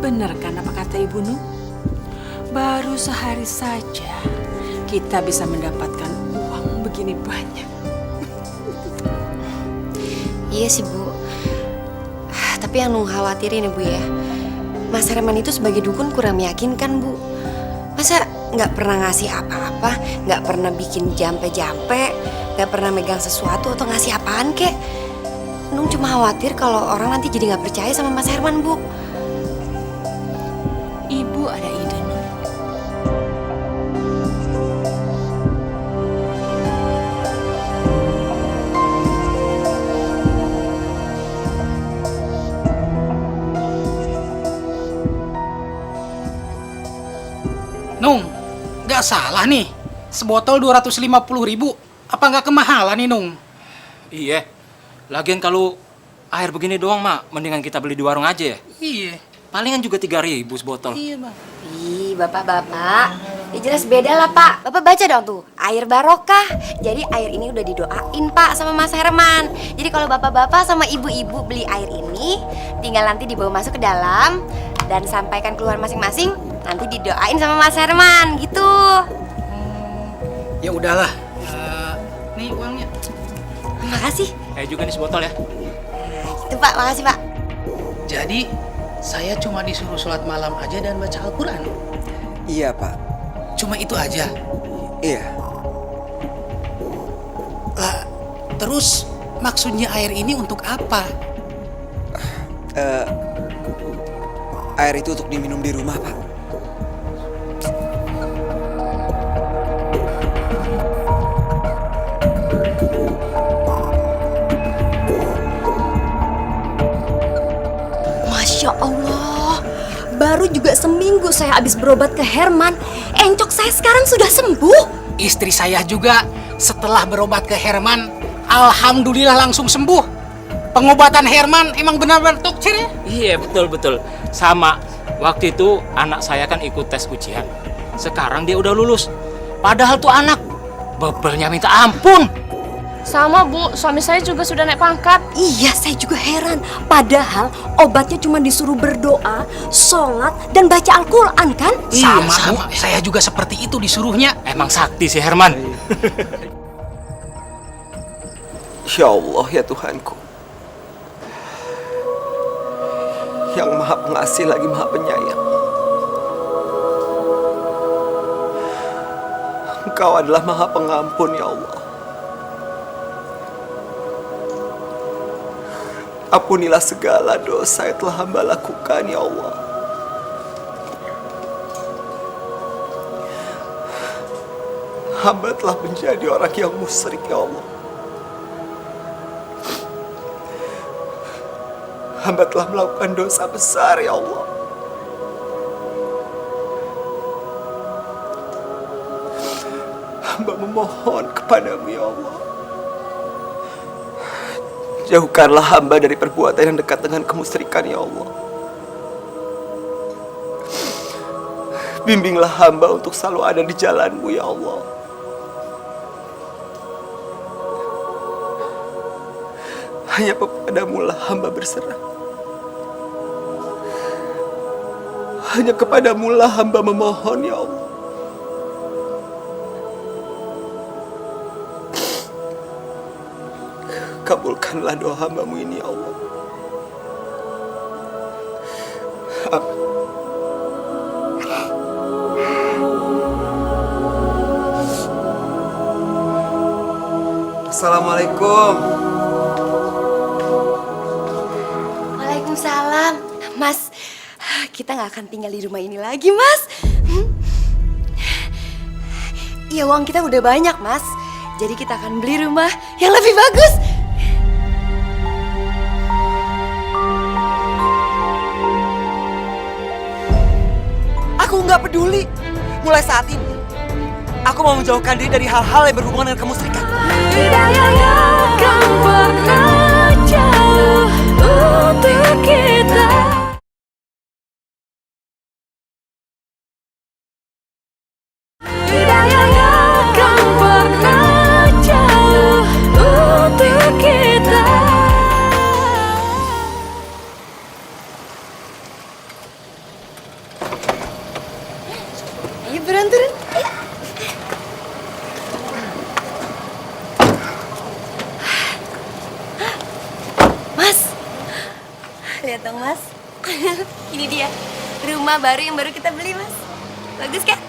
Benar kan apa kata Ibu Nun? Baru sehari saja kita bisa mendapatkan uang begini banyak. Iya sih, Bu. Tapi yang Nung khawatirin ya, Bu ya. Mas Herman itu sebagai dukun kurang meyakinkan, Bu. Masa nggak pernah ngasih apa-apa, nggak pernah bikin jampe-jampe, nggak pernah megang sesuatu atau ngasih apaan kek. Nung cuma khawatir kalau orang nanti jadi nggak percaya sama Mas Herman, Bu. Ibu ada ide, Nun. Nung, nggak salah nih. Sebotol 250.000. Apa nggak kemahalan nih, Nung? Iya. Lagian kalau air begini doang, Mak, mendingan kita beli di warung aja ya. Iya. Palingan juga 3.000 sebotol. Iya, Bang. Ih, bapak-bapak. Ya jelas beda lah, Pak. Bapak baca dong tuh, air barokah. Jadi air ini udah didoain, Pak, sama Mas Herman. Jadi kalau bapak-bapak sama ibu-ibu beli air ini, tinggal nanti dibawa masuk ke dalam dan sampaikan keluar masing-masing, nanti didoain sama Mas Herman, gitu. Ya udahlah. Nih uangnya. Makasih. Juga nih sebotol ya. Itu, Pak, makasih, Pak. Jadi, saya cuma disuruh sholat malam aja dan baca Al-Quran. Iya, Pak. Cuma itu aja. Iya. Lah, terus maksudnya air ini untuk apa? Air itu untuk diminum di rumah, Pak. Masya Allah, baru juga seminggu saya habis berobat ke Herman, encok saya sekarang sudah sembuh. Istri saya juga setelah berobat ke Herman, alhamdulillah langsung sembuh. Pengobatan Herman emang benar-benar tokcer ya? Iya, betul-betul. Sama, waktu itu anak saya kan ikut tes ujian. Sekarang dia udah lulus. Padahal tuh anak bebelnya minta ampun. Sama, Bu, suami saya juga sudah naik pangkat. Iya, saya juga heran. Padahal obatnya cuma disuruh berdoa, sholat, dan baca Al-Quran kan? Sama, Bu. Saya juga seperti itu disuruhnya. Emang sakti si Herman. Ya Allah, ya Tuhanku. Yang maha pengasih lagi maha penyayang. Engkau adalah maha pengampun, ya Allah. Ampunilah segala dosa yang telah hamba lakukan, ya Allah. Hamba telah menjadi orang yang musyrik, ya Allah. Hamba telah melakukan dosa besar, ya Allah. Hamba memohon kepadamu, ya Allah. Jauhkanlah hamba dari perbuatan yang dekat dengan kemusyrikan, ya Allah. Bimbinglah hamba untuk selalu ada di jalan-Mu, ya Allah. Hanya kepadamu lah hamba berserah. Hanya kepadamu lah hamba memohon, ya Allah. Kabulkanlah doa hamba-Mu ini, ya Allah. Assalamualaikum. Waalaikumsalam. Mas, kita nggak akan tinggal di rumah ini lagi, Mas. Iya, uang kita udah banyak, Mas. Jadi kita akan beli rumah yang lebih bagus. Aku nggak peduli. Mulai saat ini, aku mau menjauhkan diri dari hal-hal yang berhubungan dengan kemusyrikan. Tidak akan pernah jauh untuk kita. Tidak akan pernah jauh untuk kita. Ayo buruan turun. Mas, lihat dong Mas. Ini dia rumah baru yang baru kita beli, Mas. Bagus kan?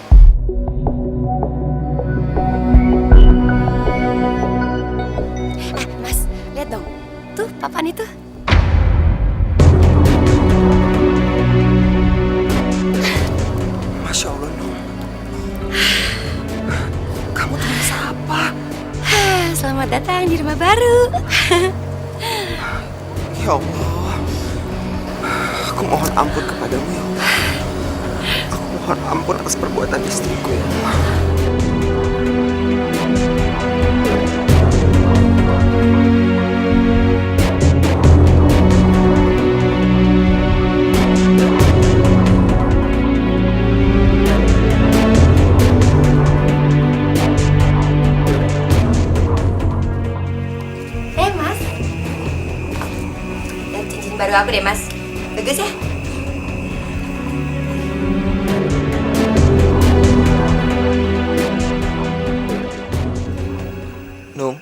Mas, lihat dong. Tuh papan itu. Masya Allah, Nung. Kamu tuh bisa apa? Selamat datang di rumah baru. Ya Allah, aku mohon ampun kepadamu, ya Allah. Aku mohon ampun atas perbuatan istriku, ya Allah. Mas, lihat cincin baru aku deh, Mas. Bagus ya? Nung,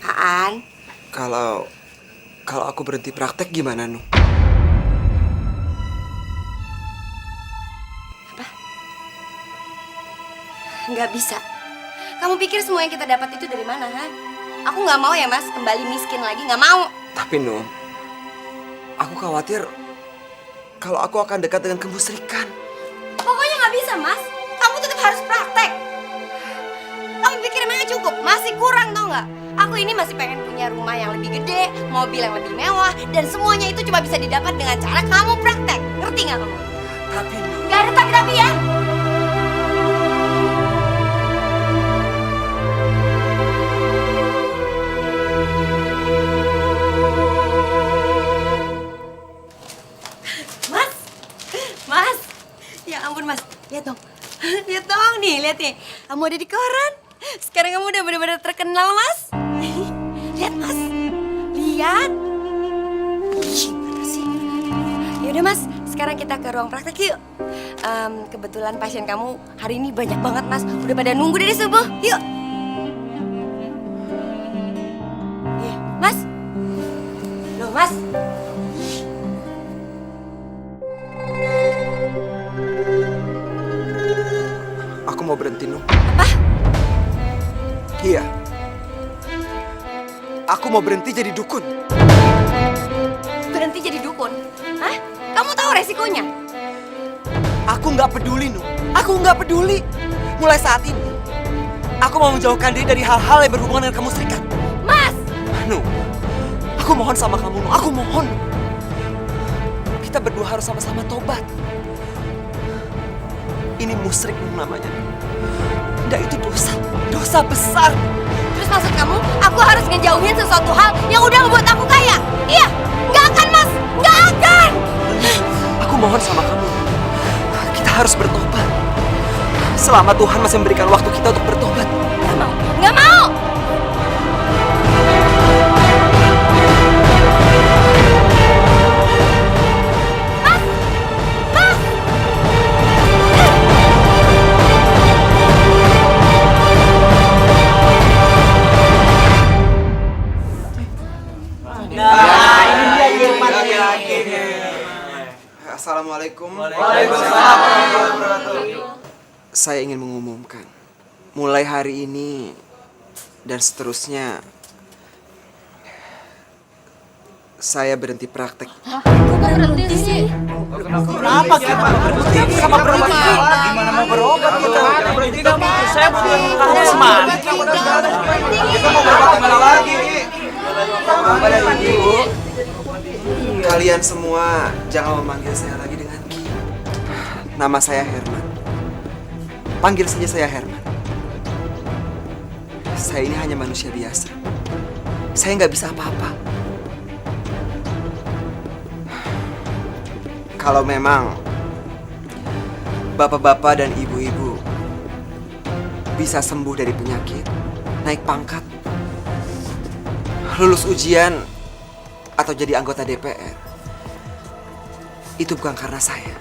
Apaan? kalau aku berhenti praktek gimana, Nung? Nggak bisa. Kamu pikir semua yang kita dapat itu dari mana, ha? Aku nggak mau ya, Mas, kembali miskin lagi. Nggak mau. Tapi, Nung, aku khawatir kalau aku akan dekat dengan kemusyrikan. Pokoknya nggak bisa, Mas. Kamu tetap harus praktek. Kamu pikir emangnya cukup? Masih kurang, tau nggak? Aku ini masih pengen punya rumah yang lebih gede, mobil yang lebih mewah, dan semuanya itu cuma bisa didapat dengan cara kamu praktek. Ngerti nggak kamu? Tapi, Nung, Nggak ada tapi-tapi ya. Mas, ya ampun Mas, lihat dong, lihat dong nih, lihat nih, kamu ada di koran. Sekarang kamu udah benar-benar terkenal, Mas. Lihat Mas, lihat. Ih, mana sih? Ya udah Mas, sekarang kita ke ruang praktek yuk. Kebetulan pasien kamu hari ini banyak banget Mas, udah pada nunggu dari subuh. Yuk. Mas, loh Mas. aku mau berhenti, Nung. Apa? Iya. Aku mau berhenti jadi dukun. Berhenti jadi dukun? Hah? Kamu tahu resikonya? Aku nggak peduli, Nung. Aku nggak peduli. Mulai saat ini, aku mau menjauhkan diri dari hal-hal yang berhubungan dengan kemusyrikan. Mas! Nung, aku mohon sama kamu, Nung. Aku mohon. Kita berdua harus sama-sama tobat. Ini musyrik, Nung, namanya. Nggak, itu dosa. Dosa besar. Terus maksud kamu, aku harus ngejauhin sesuatu hal yang udah ngebuat aku kaya? Iya, nggak akan Mas, nggak akan. Aku mohon sama kamu. Kita harus bertobat. Selama Tuhan masih memberikan waktu kita untuk bertobat. Nggak mau, nggak mau. Assalamualaikum. Waalaikumsalam warahmatullahi wabarakatuh. Saya ingin mengumumkan, mulai hari ini dan seterusnya, saya berhenti praktek. Kok berhenti sih? Kenapa kita berhenti? Sama berobat gimana mau berobat kita? Tidak mau, saya butuh Asman. Kita mau berobat kemana lagi? Bapak dan Ibu, kalian semua jangan memanggil saya lagi dengan Ki. Nama saya Herman. Panggil saja saya Herman. Saya ini hanya manusia biasa. Saya nggak bisa apa-apa. Kalau memang bapak-bapak dan ibu-ibu bisa sembuh dari penyakit, naik pangkat, lulus ujian, atau jadi anggota DPR, itu bukan karena saya.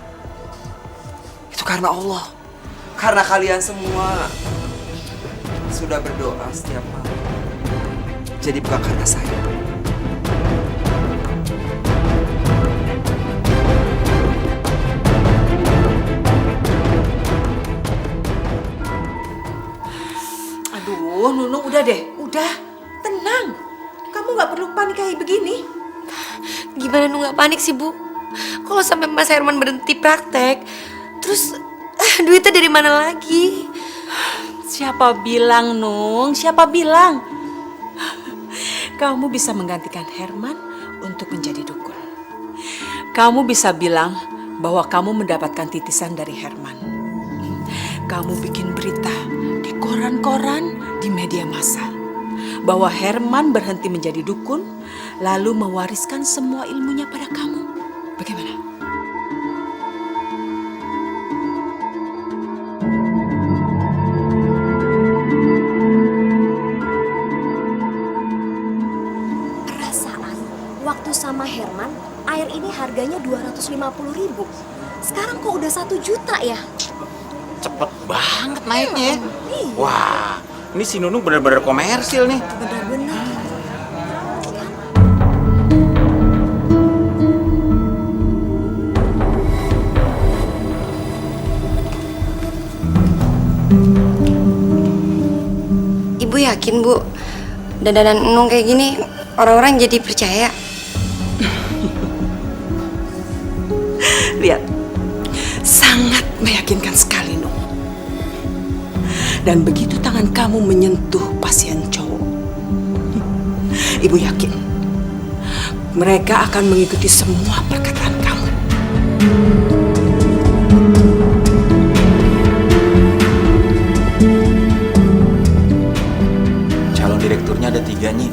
Itu karena Allah. Karena kalian semua sudah berdoa setiap malam. Jadi bukan karena saya. Aduh, Nunung, udah deh, udah, tenang. Kamu nggak perlu panik kayak begini. Gimana Nung nggak panik sih, Bu? Kalau sampai Mas Herman berhenti praktek, terus duitnya dari mana lagi? Siapa bilang, Nung? Siapa bilang? Kamu bisa menggantikan Herman untuk menjadi dukun. Kamu bisa bilang bahwa kamu mendapatkan titisan dari Herman. Kamu bikin berita di koran-koran, di media massa, bahwa Herman berhenti menjadi dukun, lalu mewariskan semua ilmunya pada kamu. Bagaimana? Perasaan waktu sama Herman, air ini harganya 250.000. Sekarang kok udah 1 juta ya? Cepet banget naiknya ya. Iya. Wah, ini si Nunung bener-bener komersil nih. Bener-bener. Ibu yakin, Bu, dandanan Nung kayak gini orang-orang jadi percaya? Lihat, sangat meyakinkan sekali, Nung. Dan begitu tangan kamu menyentuh pasien cowok, Ibu yakin mereka akan mengikuti semua perkataan kamu. Calon direkturnya ada 3, Nyi.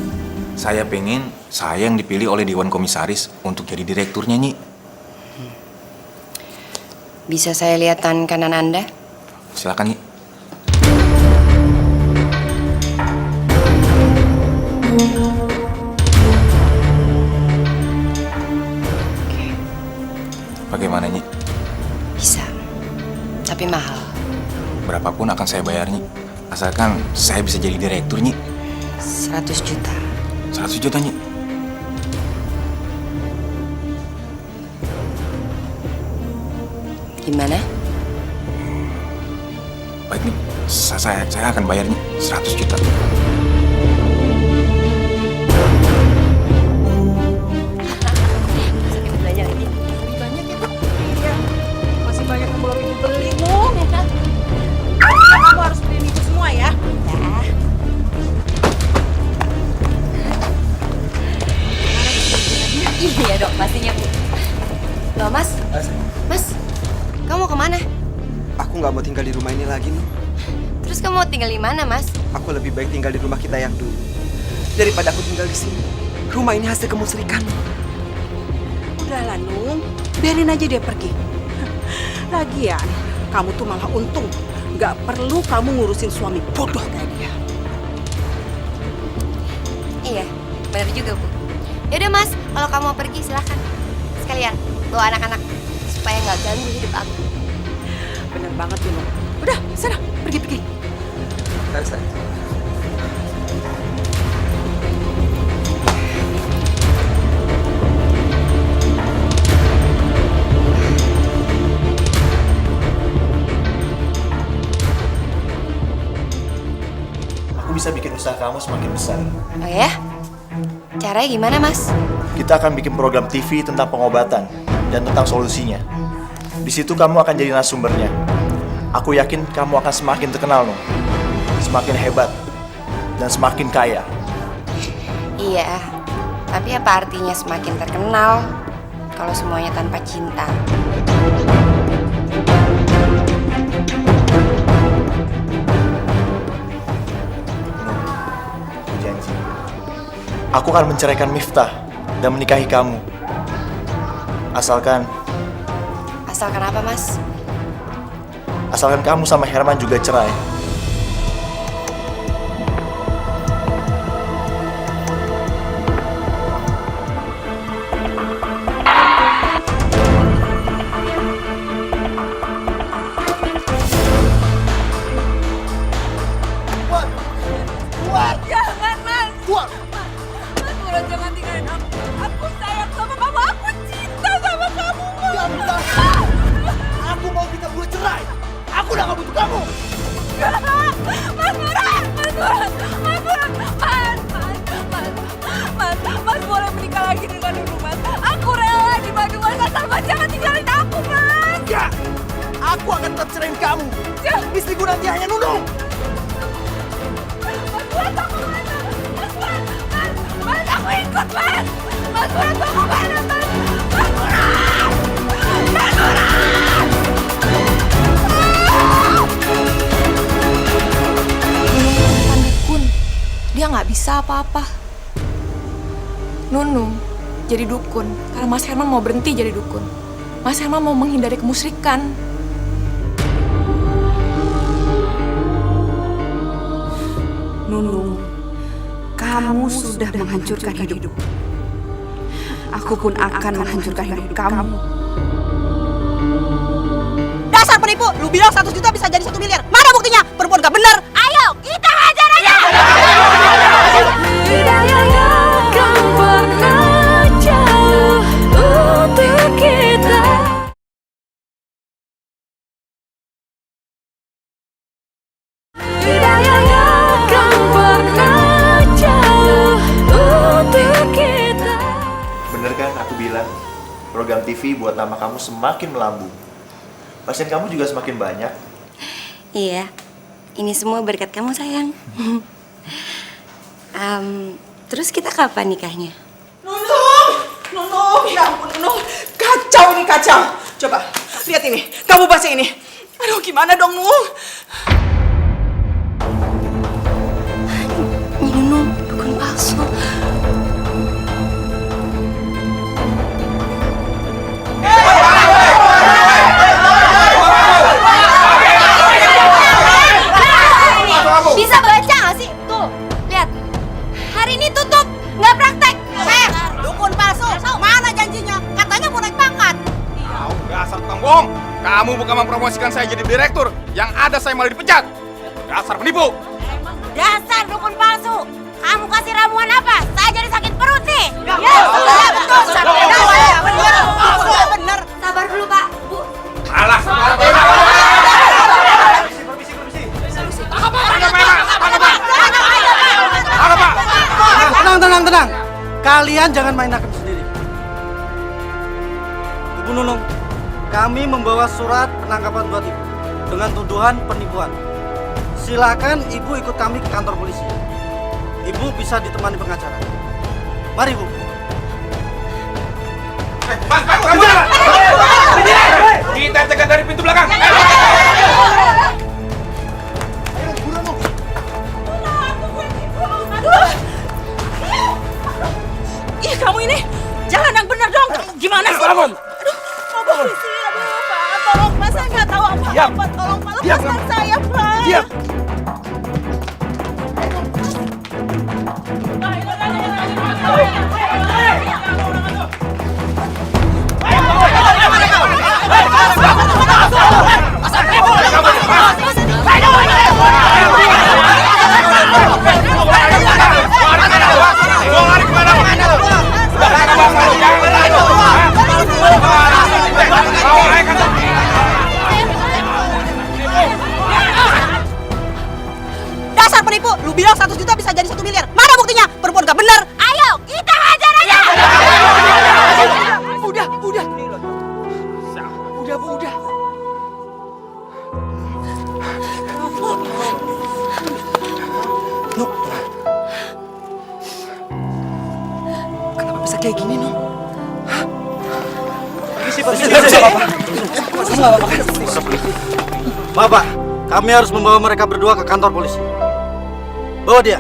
Saya pengen saya yang dipilih oleh Dewan Komisaris untuk jadi direkturnya, Nyi. Bisa saya lihat tangan kanan Anda? Silakan, Nyi. Bagaimana, Nyi? Bisa, tapi mahal. Berapapun akan saya bayar, Nyi. Asalkan saya bisa jadi direktur, Nyi. 100 juta. 100 juta, Nyi. Gimana? Baik, Nyi. Saya akan bayar, Nyi. 100 juta. Belajar lagi. Lebih banyak ya, Bu? Iya. Masih banyak yang belum Ibu beli, Nung. Kamu harus beliin Ibu semua ya. Iya dok, pastinya Bu. Loh Mas, kamu mau kemana? Aku nggak mau tinggal di rumah ini lagi, Nung. Terus kamu mau tinggal di mana Mas? Aku lebih baik tinggal di rumah kita yang dulu daripada aku tinggal di sini. Rumah ini hasil kemusrikan. Udahlah, Nung. Biarin aja dia pergi. Lagian, kamu tuh malah untung. Gak perlu kamu ngurusin suami bodoh kayak dia. Iya, benar juga Bu. Yaudah Mas, kalau kamu mau pergi silahkan. Sekalian bawa anak-anak supaya nggak ganggu hidup aku. Bener banget tuh, Nung. Udah, sana, pergi-pergi. Saya. aku bisa bikin usaha kamu semakin besar. Oh ya? Caranya gimana, Mas? Kita akan bikin program TV tentang pengobatan dan tentang solusinya. Di situ kamu akan jadi narasumbernya. Aku yakin kamu akan semakin terkenal, Nung. Semakin hebat dan semakin kaya. Iya, tapi apa artinya semakin terkenal kalau semuanya tanpa cinta? Aku janji. Aku akan menceraikan Miftah dan menikahi kamu. Asalkan apa, Mas? Asalkan kamu sama Herman juga cerai. Jangan, Mas. Mas Murad, jangan tinggalin aku. Aku sayang sama kamu. Aku cinta sama kamu, Mas. Aku mau kita berdua cerai. Aku udah gak butuh kamu. Mas Murad, Mas boleh menikah lagi dengan Nunung, Mas. Aku rela dibantu Mas, asal Mas jangan tinggalin aku, Mas. Enggak. Aku akan tetap ceraiin kamu. Istriku nanti hanya Nunung. Mas, aku ikut, Mas. Mas Murad, mau kemana, Mas? Mas Murad! Mas Murad! Bukan dukun. Dia nggak bisa apa-apa. Nunung jadi dukun karena Mas Herman mau berhenti jadi dukun. Mas Herman mau menghindari kemusyrikan. Nunung, kamu sudah menghancurkan hidup. Aku pun akan menghancurkan hidup kamu. Dasar penipu, lu bilang 100 juta bisa jadi 1 miliar. Mana buktinya? Perempuan gak bener. Ayo, kita hajar aja. Bener kan aku bilang, program TV buat nama kamu semakin melambung. Pasien kamu juga semakin banyak. Iya, ini semua berkat kamu, sayang. Terus kita kapan nikahnya? Nunung, ya ampun Nunung. Kacau ini, kacau. Coba, lihat ini. Kamu baca ini. Aduh, gimana dong, Nung? Nunung, dukun palsu. Bisa baca nggak sih? Tuh, lihat. Hari ini tutup, nggak praktek. Dukun palsu. Mana janjinya? Katanya mau naik pangkat. Dasar tukang bohong. Kamu bukan mempromosikan saya jadi direktur. Yang ada saya malah dipecat. Dasar penipu. Dasar dukun palsu. Kamu kasih ramuan apa? Saya jadi sakit perut nih. Ya, betul. Bener. Sabar dulu, Pak. Bu. Alah. Tenang. Kalian jangan main hakim sendiri. Ibu Nunung, kami membawa surat penangkapan buat Ibu dengan tuduhan penipuan. Silakan Ibu ikut kami ke kantor polisi. Ibu bisa ditemani pengacara. Mari, Bu. Kita cegat dari pintu belakang. Ih, kamu ini jalan yang benar dong. Gimana sih? Bangun. Aduh, mau polisi. Aduh, Pak. Tolong, Pak. Saya nggak tahu apa-apa. Tolong, Pak. Lepaskan saya, Pak. Diam. Lu bilang 100 juta bisa jadi 1 miliar. Mana buktinya? Perempuan gak benar. Ayo, kita hajar aja. Udah. Udah, Bu, udah. Nuk. Kenapa bisa kayak gini, Nuk? Bapak, kami harus membawa mereka berdua ke kantor polisi. Bawa dia.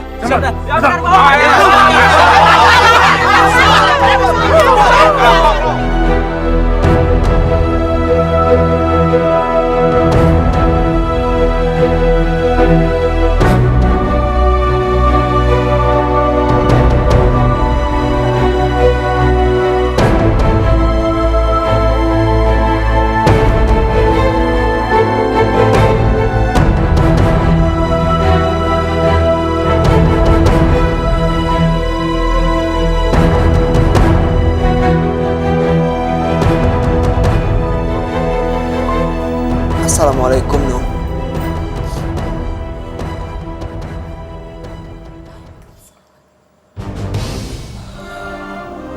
Assalamualaikum, Nung.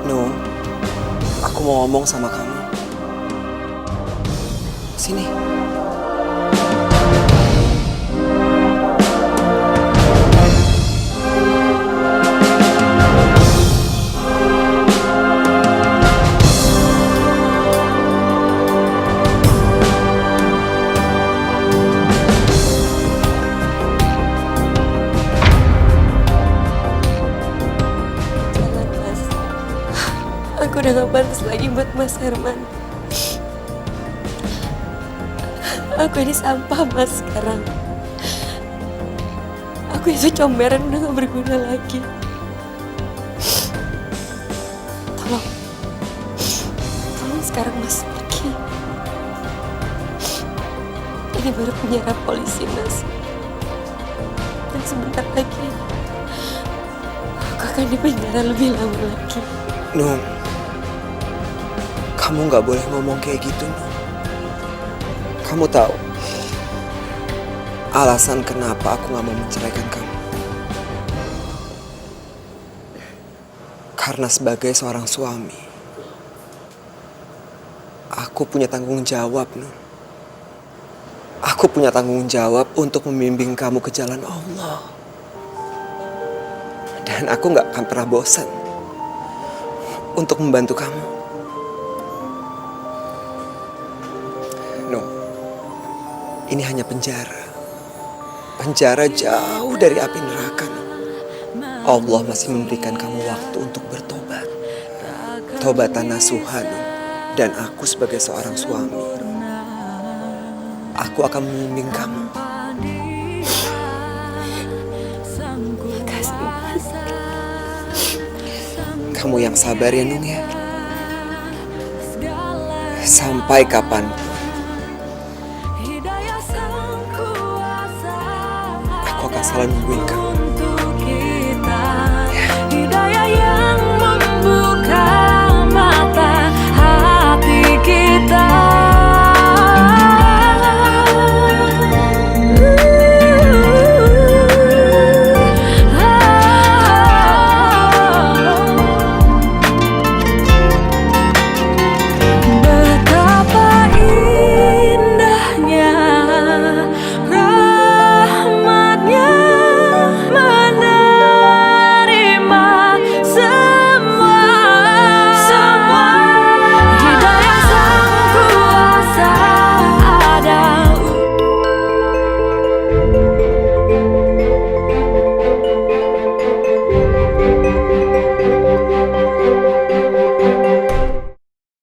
Nung, aku mau ngomong sama kamu. Sini. Aku udah gak pantas lagi buat Mas Herman. Aku ini sampah, Mas, sekarang. Aku itu comberan udah gak berguna lagi. Tolong sekarang Mas pergi. Ini baru penjara polisi, Mas. Dan sebentar lagi aku akan dipenjara lebih lama lagi. Nung, kamu nggak boleh ngomong kayak gitu, Nung. Kamu tahu alasan kenapa aku nggak mau menceraikan kamu? Karena sebagai seorang suami, aku punya tanggung jawab, Nung. Aku punya tanggung jawab untuk membimbing kamu ke jalan Allah. Dan aku nggak akan pernah bosan untuk membantu kamu. No, ini hanya penjara. Penjara jauh dari api neraka. No. Allah masih memberikan kamu waktu untuk bertobat. Tobatan nasuha, no. Dan aku sebagai seorang suami, aku akan membimbing kamu. Makasih, Mas. Kamu yang sabar ya, Nung ya. Sampai kapan aku akan selalu nungguin kamu.